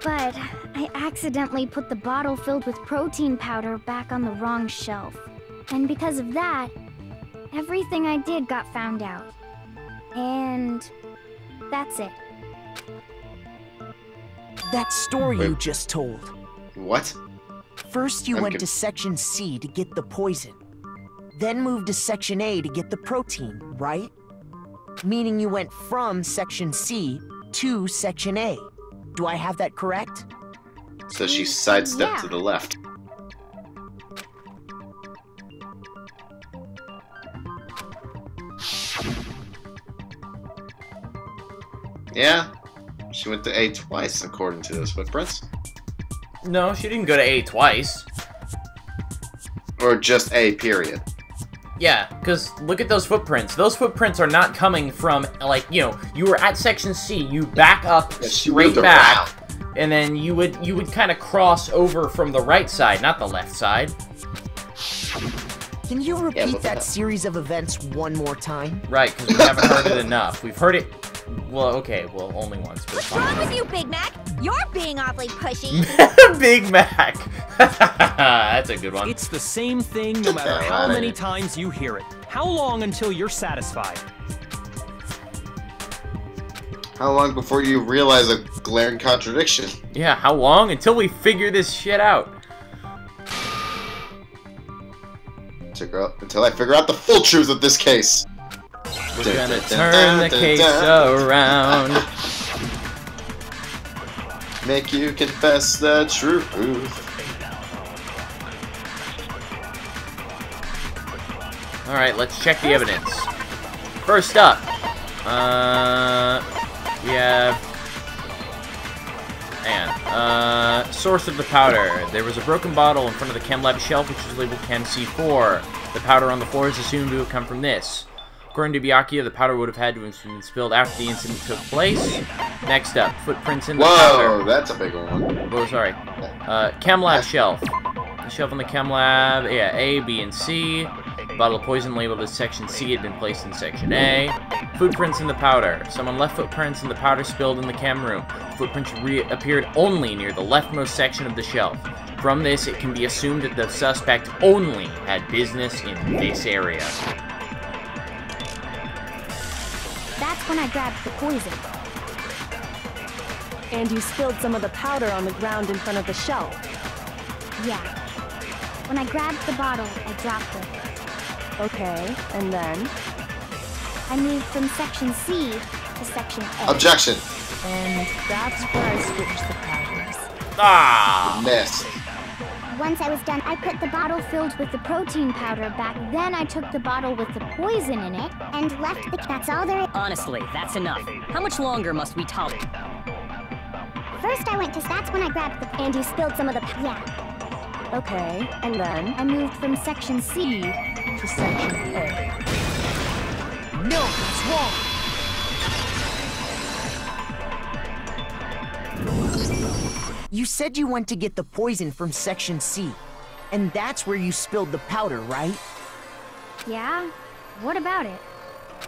But I accidentally put the bottle filled with protein powder back on the wrong shelf. And because of that, everything I did got found out. And that's it. That story Wait. you just told. What? First you I'm went con- to Section C to get the poison. Then moved to Section A to get the protein, right? Meaning you went from Section C to Section A. Do I have that correct? So she sidestepped Yeah. to the left. Yeah, she went to A twice according to those footprints. No, she didn't go to A twice. Or just A, period. Yeah, because look at those footprints. Those footprints are not coming from, like, you know, you were at Section C, you back up Yeah, she straight moved back, and then you would kind of cross over from the right side, not the left side. Can you repeat what that the- series of events one more time? Right, because we haven't heard it enough. We've heard it Well, okay, well, only once. But What's wrong with you, Big Mac? You're being awfully pushy. Big Mac. That's a good one. It's the same thing no matter how many times you hear it. How long until you're satisfied? How long before you realize a glaring contradiction? Yeah, how long until we figure this shit out? Until I figure out the full truth of this case. We're gonna turn the case around. Make you confess the truth. Alright, let's check the evidence. First up, we have... source of the powder. There was a broken bottle in front of the chem lab shelf which was labeled Chem C4. The powder on the floor is assumed to have come from this. According to Byakuya, the powder would have had to have been spilled after the incident took place. Next up, footprints in the powder. Whoa, that's a big one. Oh, sorry. Chem lab shelf. The shelf in the chem lab, yeah, A, B, and C. Bottle of poison labeled as Section C had been placed in Section A. Footprints in the powder. Someone left footprints in the powder spilled in the chem room. Footprints appeared only near the leftmost section of the shelf. From this, it can be assumed that the suspect only had business in this area. That's when I grabbed the poison. And you spilled some of the powder on the ground in front of the shelf. Yeah. When I grabbed the bottle, I dropped it. Okay, and then? I moved from Section C to Section A. Objection. And that's where I switched the powders. Ah! Missed. Once I was done, I put the bottle filled with the protein powder back. Then I took the bottle with the poison in it and left the... That's all there is. Honestly, that's enough. How much longer must we tolerate? First I went to... That's when I grabbed the... And you spilled some of the... Yeah. Okay, and then? I moved from Section C to Section A. No, that's wrong. You said you went to get the poison from Section C, and that's where you spilled the powder, right? Yeah? What about it?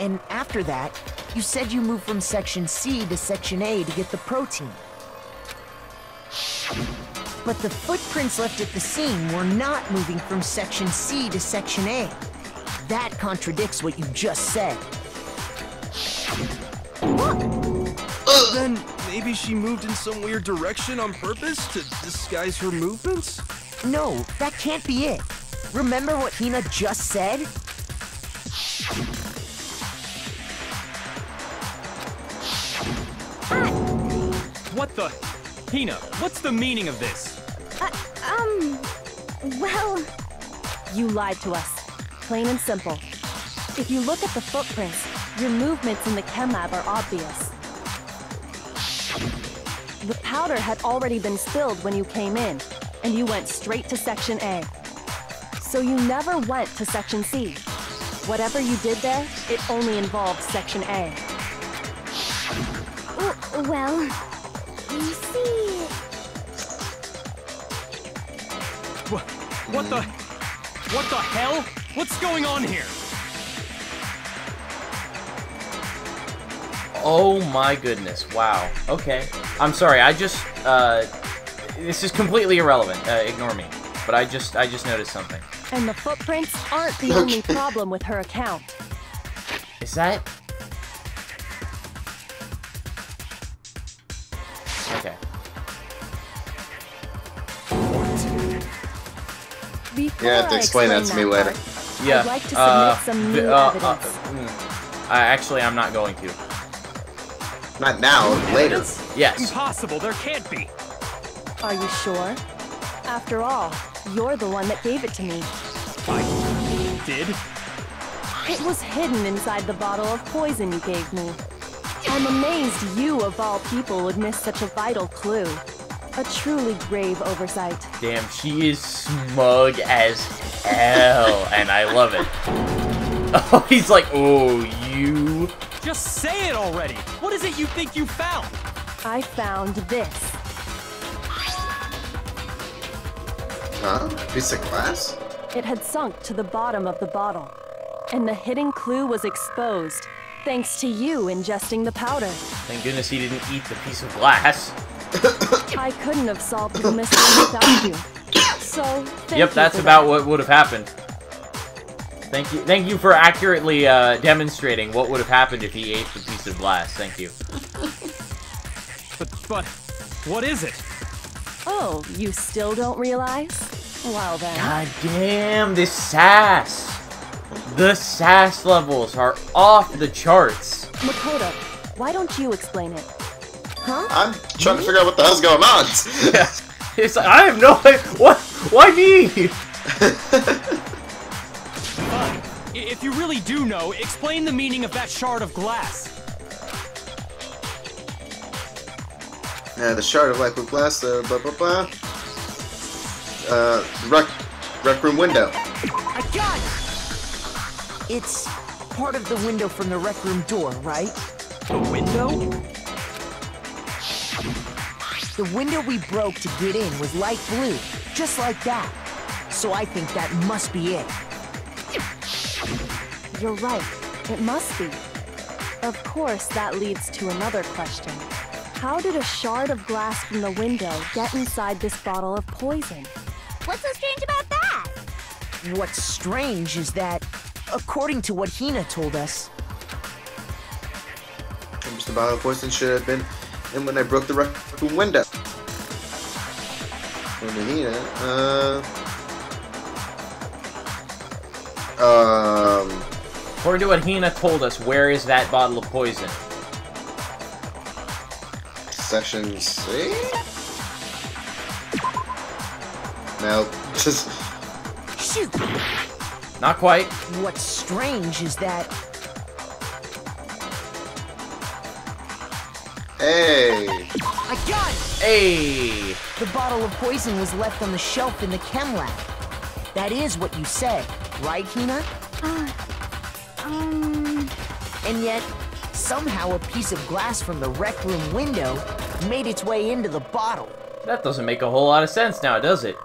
And after that, you said you moved from Section C to Section A to get the protein. But the footprints left at the scene were not moving from Section C to Section A. That contradicts what you just said. Then maybe she moved in some weird direction on purpose to disguise her movements? No, that can't be it. Remember what Hina just said? What the? Hina, what's the meaning of this? Well... You lied to us. Plain and simple. If you look at the footprints, your movements in the chem lab are obvious. The powder had already been spilled when you came in, and you went straight to Section A. So you never went to Section C. Whatever you did there, it only involved Section A. Well... You see... What the hell? What's going on here? Oh my goodness, wow. Okay. I'm sorry, I just, this is completely irrelevant, ignore me. But I just noticed something. And the footprints aren't the only problem with her account. Is that... Okay. Before You have to explain that to me later. Yeah. I'd like to submit some new evidence. Actually, I'm not going to. Not now, later. Yes. Impossible, there can't be. Are you sure? After all, you're the one that gave it to me. I did? It was hidden inside the bottle of poison you gave me. I'm amazed you, of all people, would miss such a vital clue. A truly grave oversight. Damn, she is smug as hell, and I love it. Oh, he's like, oh, you... Just say it already! What is it you think you found? I found this. Huh? Piece of glass? It had sunk to the bottom of the bottle, and the hidden clue was exposed. Thanks to you ingesting the powder. Thank goodness he didn't eat the piece of glass. I couldn't have solved the mystery without you. So, thank you that's for about that. what would have happened. Thank you for accurately demonstrating what would have happened if he ate the piece of glass. Thank you. But, what is it? Oh, you still don't realize? Well then. God damn, this sass. The sass levels are off the charts. Makoto, why don't you explain it? Huh? I'm trying to figure out what the hell's going on. Yeah. It's like, I have no idea. What? Why me? Fine. If you really do know, explain the meaning of that shard of glass. The shard of liquid glass, blah blah blah. Rec room window. I got it! It's part of the window from the rec room door, right? The window? The window we broke to get in was light blue, just like that. So I think that must be it. You're right. It must be. Of course, that leads to another question. How did a shard of glass from the window get inside this bottle of poison? What's so strange about that? What's strange is that, according to what Hina told us... Just the bottle of poison should have been in when I broke the rec room window. According to what Hina told us, where is that bottle of poison? Section C? No, just... Shoot! Not quite. What's strange is that... Hey! I got it! Hey! The bottle of poison was left on the shelf in the chem lab. That is what you said, right, Hina? And yet, somehow a piece of glass from the rec room window made its way into the bottle. That doesn't make a whole lot of sense now, does it?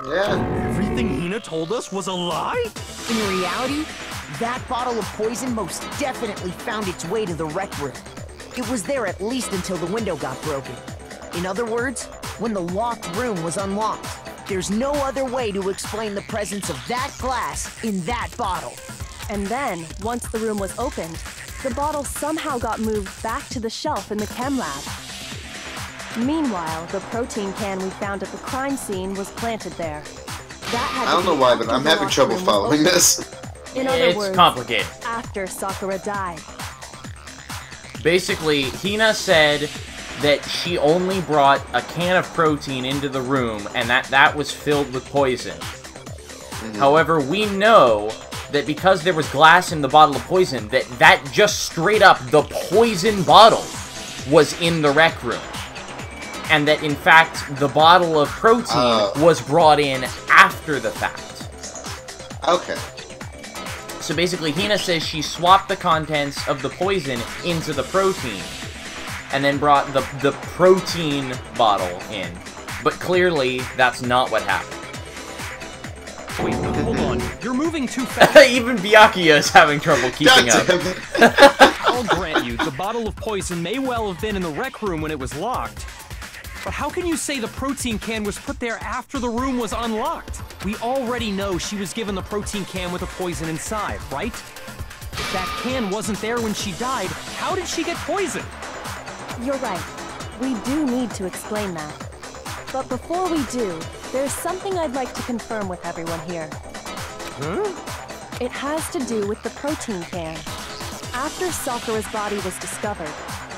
Yeah. Everything Hina told us was a lie? In reality, that bottle of poison most definitely found its way to the rec room. It was there at least until the window got broken. In other words, when the locked room was unlocked. There's no other way to explain the presence of that glass in that bottle. And then, once the room was opened, the bottle somehow got moved back to the shelf in the chem lab. Meanwhile, the protein can we found at the crime scene was planted there. That had I don't know why, but I'm having trouble following this. In other It's words, complicated. after Sakura died. Basically, Hina said that she only brought a can of protein into the room and that was filled with poison. However, we know that because there was glass in the bottle of poison, that just straight up, the poison bottle was in the rec room. And that, in fact, the bottle of protein was brought in after the fact. Okay. So basically, Hina says she swapped the contents of the poison into the protein, and then brought the protein bottle in. But clearly, that's not what happened. Wait, hold on. You're moving too fast. Even Byakuya is having trouble keeping up. I'll grant you, the bottle of poison may well have been in the rec room when it was locked. But how can you say the protein can was put there after the room was unlocked? We already know she was given the protein can with the poison inside, right? If that can wasn't there when she died, how did she get poisoned? You're right. We do need to explain that. But before we do, there's something I'd like to confirm with everyone here. It has to do with the protein can. After Sakura's body was discovered,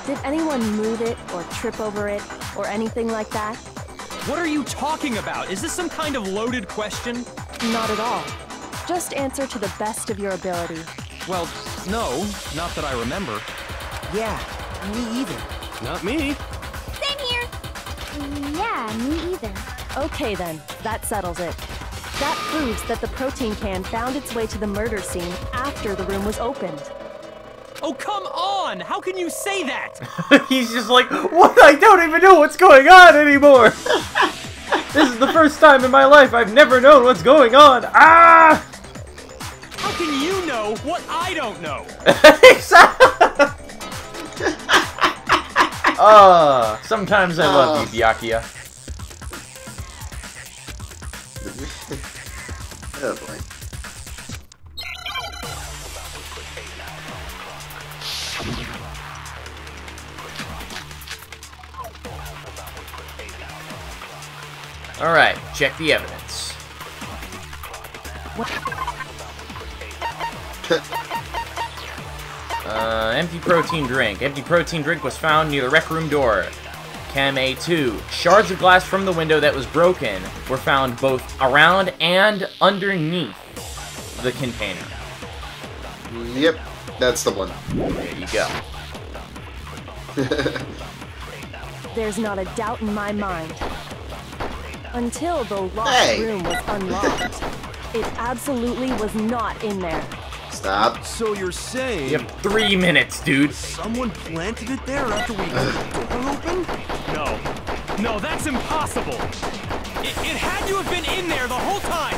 did anyone move it or trip over it or anything like that? What are you talking about? Is this some kind of loaded question? Not at all. Just answer to the best of your ability. Well, no, not that I remember. Yeah, me either. Not me. Same here. Yeah, me either. Okay then, that settles it. That proves that the protein can found its way to the murder scene after the room was opened. Oh, come on! How can you say that? He's just like, what? I don't even know what's going on anymore! This is the first time in my life I've never known what's going on! Ah! How can you know what I don't know? Exactly! Sometimes I love you, Byakuya. Oh boy. Alright, check the evidence. Empty protein drink. Empty protein drink was found near the rec room door. Chem A2. Shards of glass from the window that was broken were found both around and underneath the container. Yep, that's the one. There you go. There's not a doubt in my mind. Until the locked room was unlocked. It absolutely was not in there. Stop. So you're saying... You have 3 minutes, dude. Someone planted it there after we left the door open? No. No, that's impossible. It had to have been in there the whole time.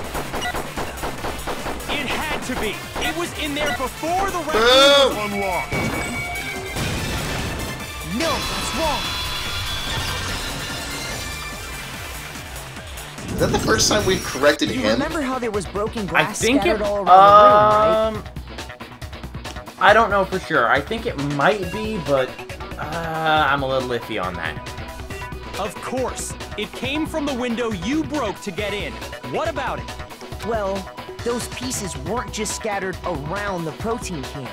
It had to be. It was in there before the rec room was unlocked. No, that's wrong. Is that the first time we've corrected You him? remember how there was broken I glass think scattered it, all around the room, right? I don't know for sure. I think it might be, but I'm a little iffy on that. Of course. It came from the window you broke to get in. What about it? Well, those pieces weren't just scattered around the protein can.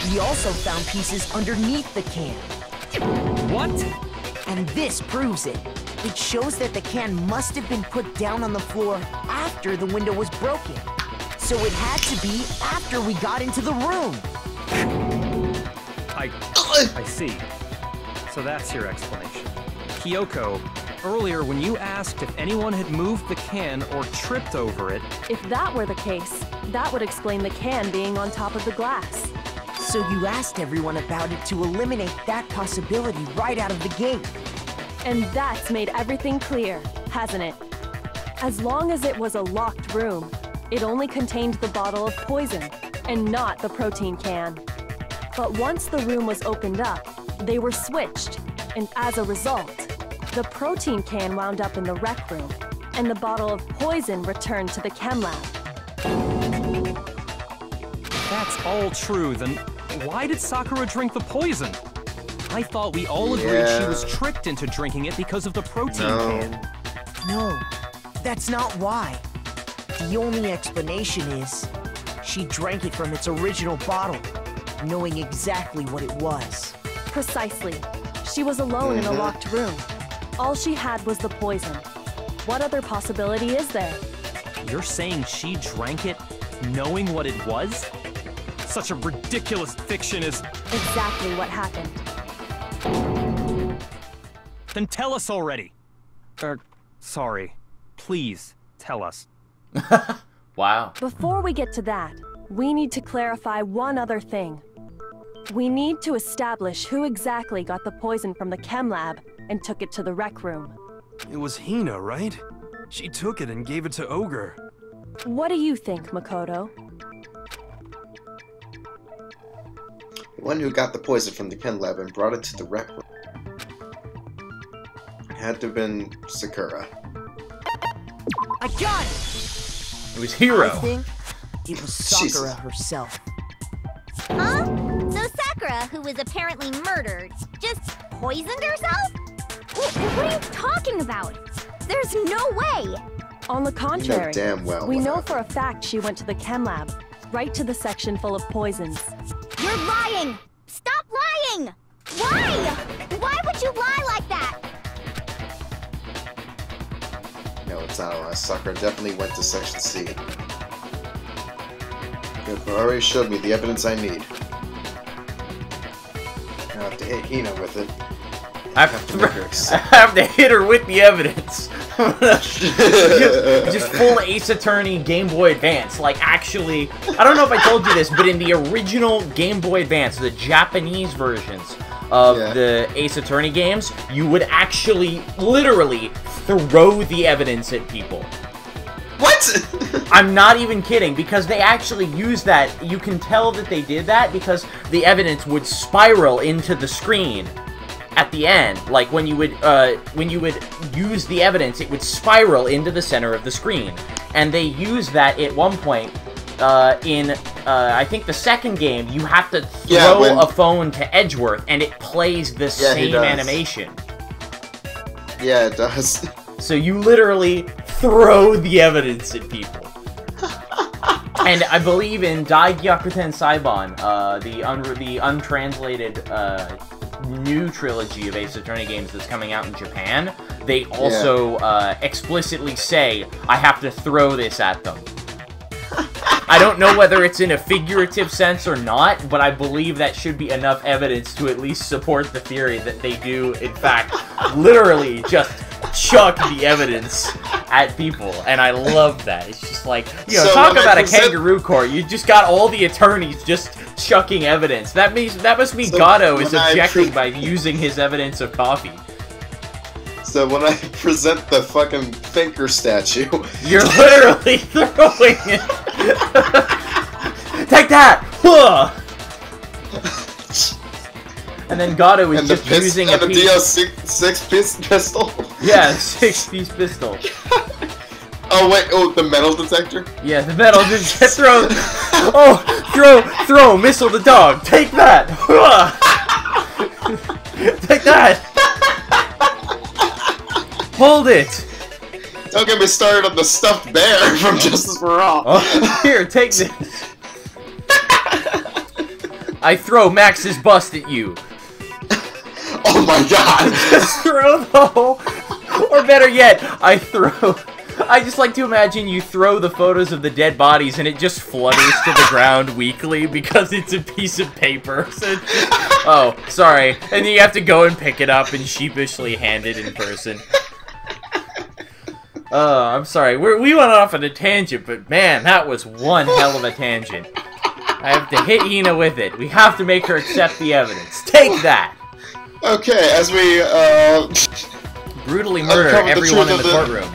We also found pieces underneath the can. What? And this proves it. It shows that the can must have been put down on the floor after the window was broken. So it had to be after we got into the room. I see. So that's your explanation. Kyoko, earlier when you asked if anyone had moved the can or tripped over it... If that were the case, that would explain the can being on top of the glass. So you asked everyone about it to eliminate that possibility right out of the gate. And that's made everything clear, hasn't it? As long as it was a locked room, it only contained the bottle of poison, and not the protein can. But once the room was opened up, they were switched, and as a result, the protein can wound up in the rec room, and the bottle of poison returned to the chem lab. If that's all true, then why did Sakura drink the poison? I thought we all agreed she was tricked into drinking it because of the protein can. No, that's not why. The only explanation is she drank it from its original bottle, knowing exactly what it was. Precisely. She was alone in a locked room. All she had was the poison. What other possibility is there? You're saying she drank it knowing what it was? Such a ridiculous fiction is... Exactly what happened. Then tell us already. Sorry. Please, tell us. Wow. Before we get to that, we need to clarify one other thing. We need to establish who exactly got the poison from the chem lab and took it to the rec room. It was Hina, right? She took it and gave it to Ogre. What do you think, Makoto? The one who got the poison from the chem lab and brought it to the rec room. It had to have been Sakura. I got it! It was Hero. I think it was Sakura herself. Huh? So Sakura, who was apparently murdered, just poisoned herself? What are you talking about? There's no way! On the contrary, damn well we what know happened. for a fact she went to the chem lab, right to the section full of poisons. You're lying! Stop lying! Why? Why would you lie like that? No, it's not a lie. Sakura definitely went to Section C. You've already showed me the evidence I need. I have to hit Hina with it. I have to hit her with the evidence. just full Ace Attorney Game Boy Advance. Like, actually, I don't know if I told you this, but in the original Game Boy Advance, the Japanese versions of the Ace Attorney games, you would actually, literally, throw the evidence at people. What? I'm not even kidding, because they actually use that. You can tell that they did that because the evidence would spiral into the screen. at the end. Like, when you would use the evidence, it would spiral into the center of the screen. And they use that at one point, in, I think the second game, you have to throw a phone to Edgeworth, and it plays the same animation. Yeah, it does. So you literally throw the evidence at people. And I believe in Dai Gyakuten Saiban, the untranslated new trilogy of Ace Attorney games that's coming out in Japan, they also explicitly say, I have to throw this at them. I don't know whether it's in a figurative sense or not, but I believe that should be enough evidence to at least support the theory that they do, in fact, literally just chuck the evidence at people, and I love that. It's just like, you know, talk about a kangaroo court. You just got all the attorneys just chucking evidence. That must mean Gato is objecting by using his evidence of coffee. So when I present the fucking thinker statue, you're literally throwing it. Take that! And then Gato is just using a piece. And the six-piece pistol? Yeah, 6-piece pistol. Oh wait, the metal detector? Yeah, the metal detector. Throw, missile the dog. Take that! Take that! Hold it! Don't get me started on the stuffed bear from Justice for All. Oh, here, take this. I throw Max's bust at you. Oh my god! Just throw the whole... Or better yet, I just like to imagine you throw the photos of the dead bodies and it just flutters to the ground weakly because it's a piece of paper. So just, oh, sorry. And then you have to go and pick it up and sheepishly hand it in person. Oh, I'm sorry. We went off on a tangent, but man, that was one hell of a tangent. I have to hit Hina with it. We have to make her accept the evidence. Take that! Okay, as we, brutally murder everyone in the courtroom.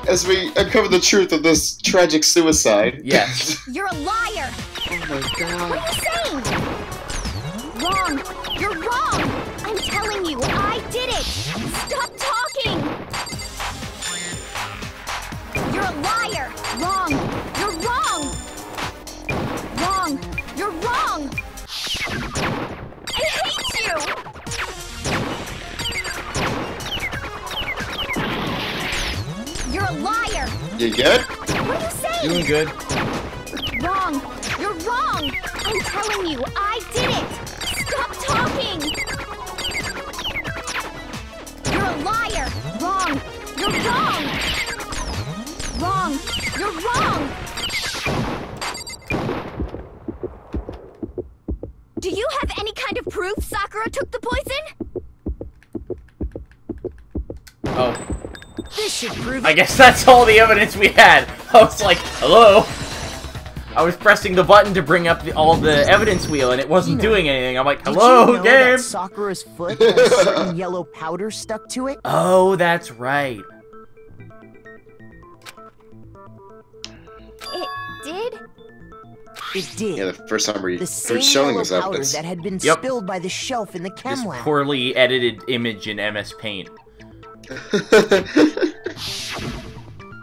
As we uncover the truth of this tragic suicide. Yes. You're a liar! Oh my god. What are you saying? Wrong! You're wrong! I'm telling you, I did it! Stop talking! You're a liar! Wrong! You're wrong! Wrong! You're wrong! I hate you! You're a liar! You good? What are you saying? Doing good. Wrong! You're wrong! I'm telling you, I did it! Stop talking! You're a liar! Wrong! You're wrong! Wrong! You're wrong! Do you have any kind of proof Sakura took the poison? Oh. This should prove I guess that's all the evidence we had. I was like, hello? I was pressing the button to bring up all the evidence wheel, and it wasn't doing anything. I'm like, hello, Did you know game? that Sakura's foot had a certain yellow powder stuck to it? Oh, that's right. It did? It did. Yeah, the first time The same showing yellow us powder evidence. that had been Yep. spilled by the shelf in the chem This lab. poorly edited image in MS Paint.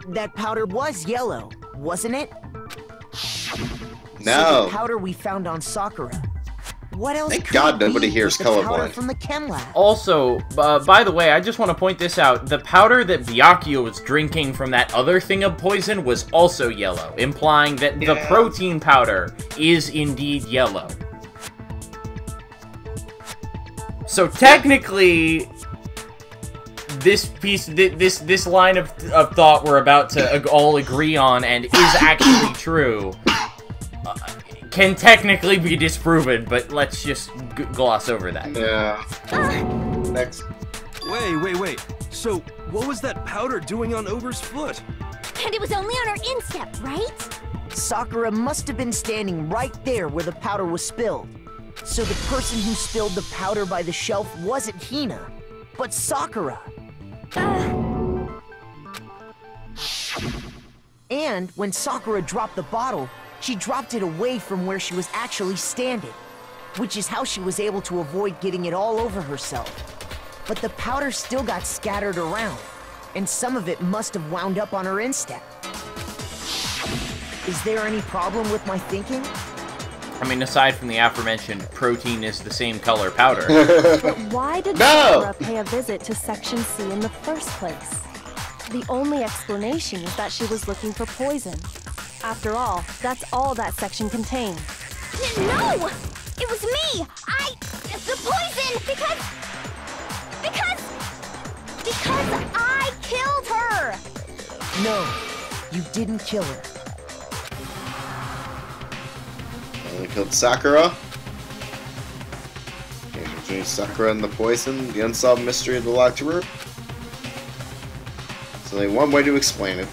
That powder was yellow, wasn't it? No. So the powder we found on Sakura. What else Thank could God it be nobody here is but the powder colorblind. from the chem lab? Also, by the way, I just want to point this out. The powder that Byakuya was drinking from that other thing of poison was also yellow, implying that the protein powder is indeed yellow. So technically, this line of thought we're about to all agree on and is actually true can technically be disproven, but let's just gloss over that. Yeah. Next. Wait. So, what was that powder doing on Ogre's foot? And it was only on her instep, right? Sakura must have been standing right there where the powder was spilled. So the person who spilled the powder by the shelf wasn't Hina, but Sakura. And when Sakura dropped the bottle, she dropped it away from where she was actually standing, which is how she was able to avoid getting it all over herself. but the powder still got scattered around, and some of it must have wound up on her instep. Is there any problem with my thinking? I mean, aside from the aforementioned protein is the same color powder. But why did Sakura pay a visit to Section C in the first place? The only explanation is that she was looking for poison. After all, that's all that section contained. No! It was me! The poison! Because I killed her! No, you didn't kill her. They killed Sakura. Connection between Sakura and the poison, the unsolved mystery of the locked room. There's only one way to explain it.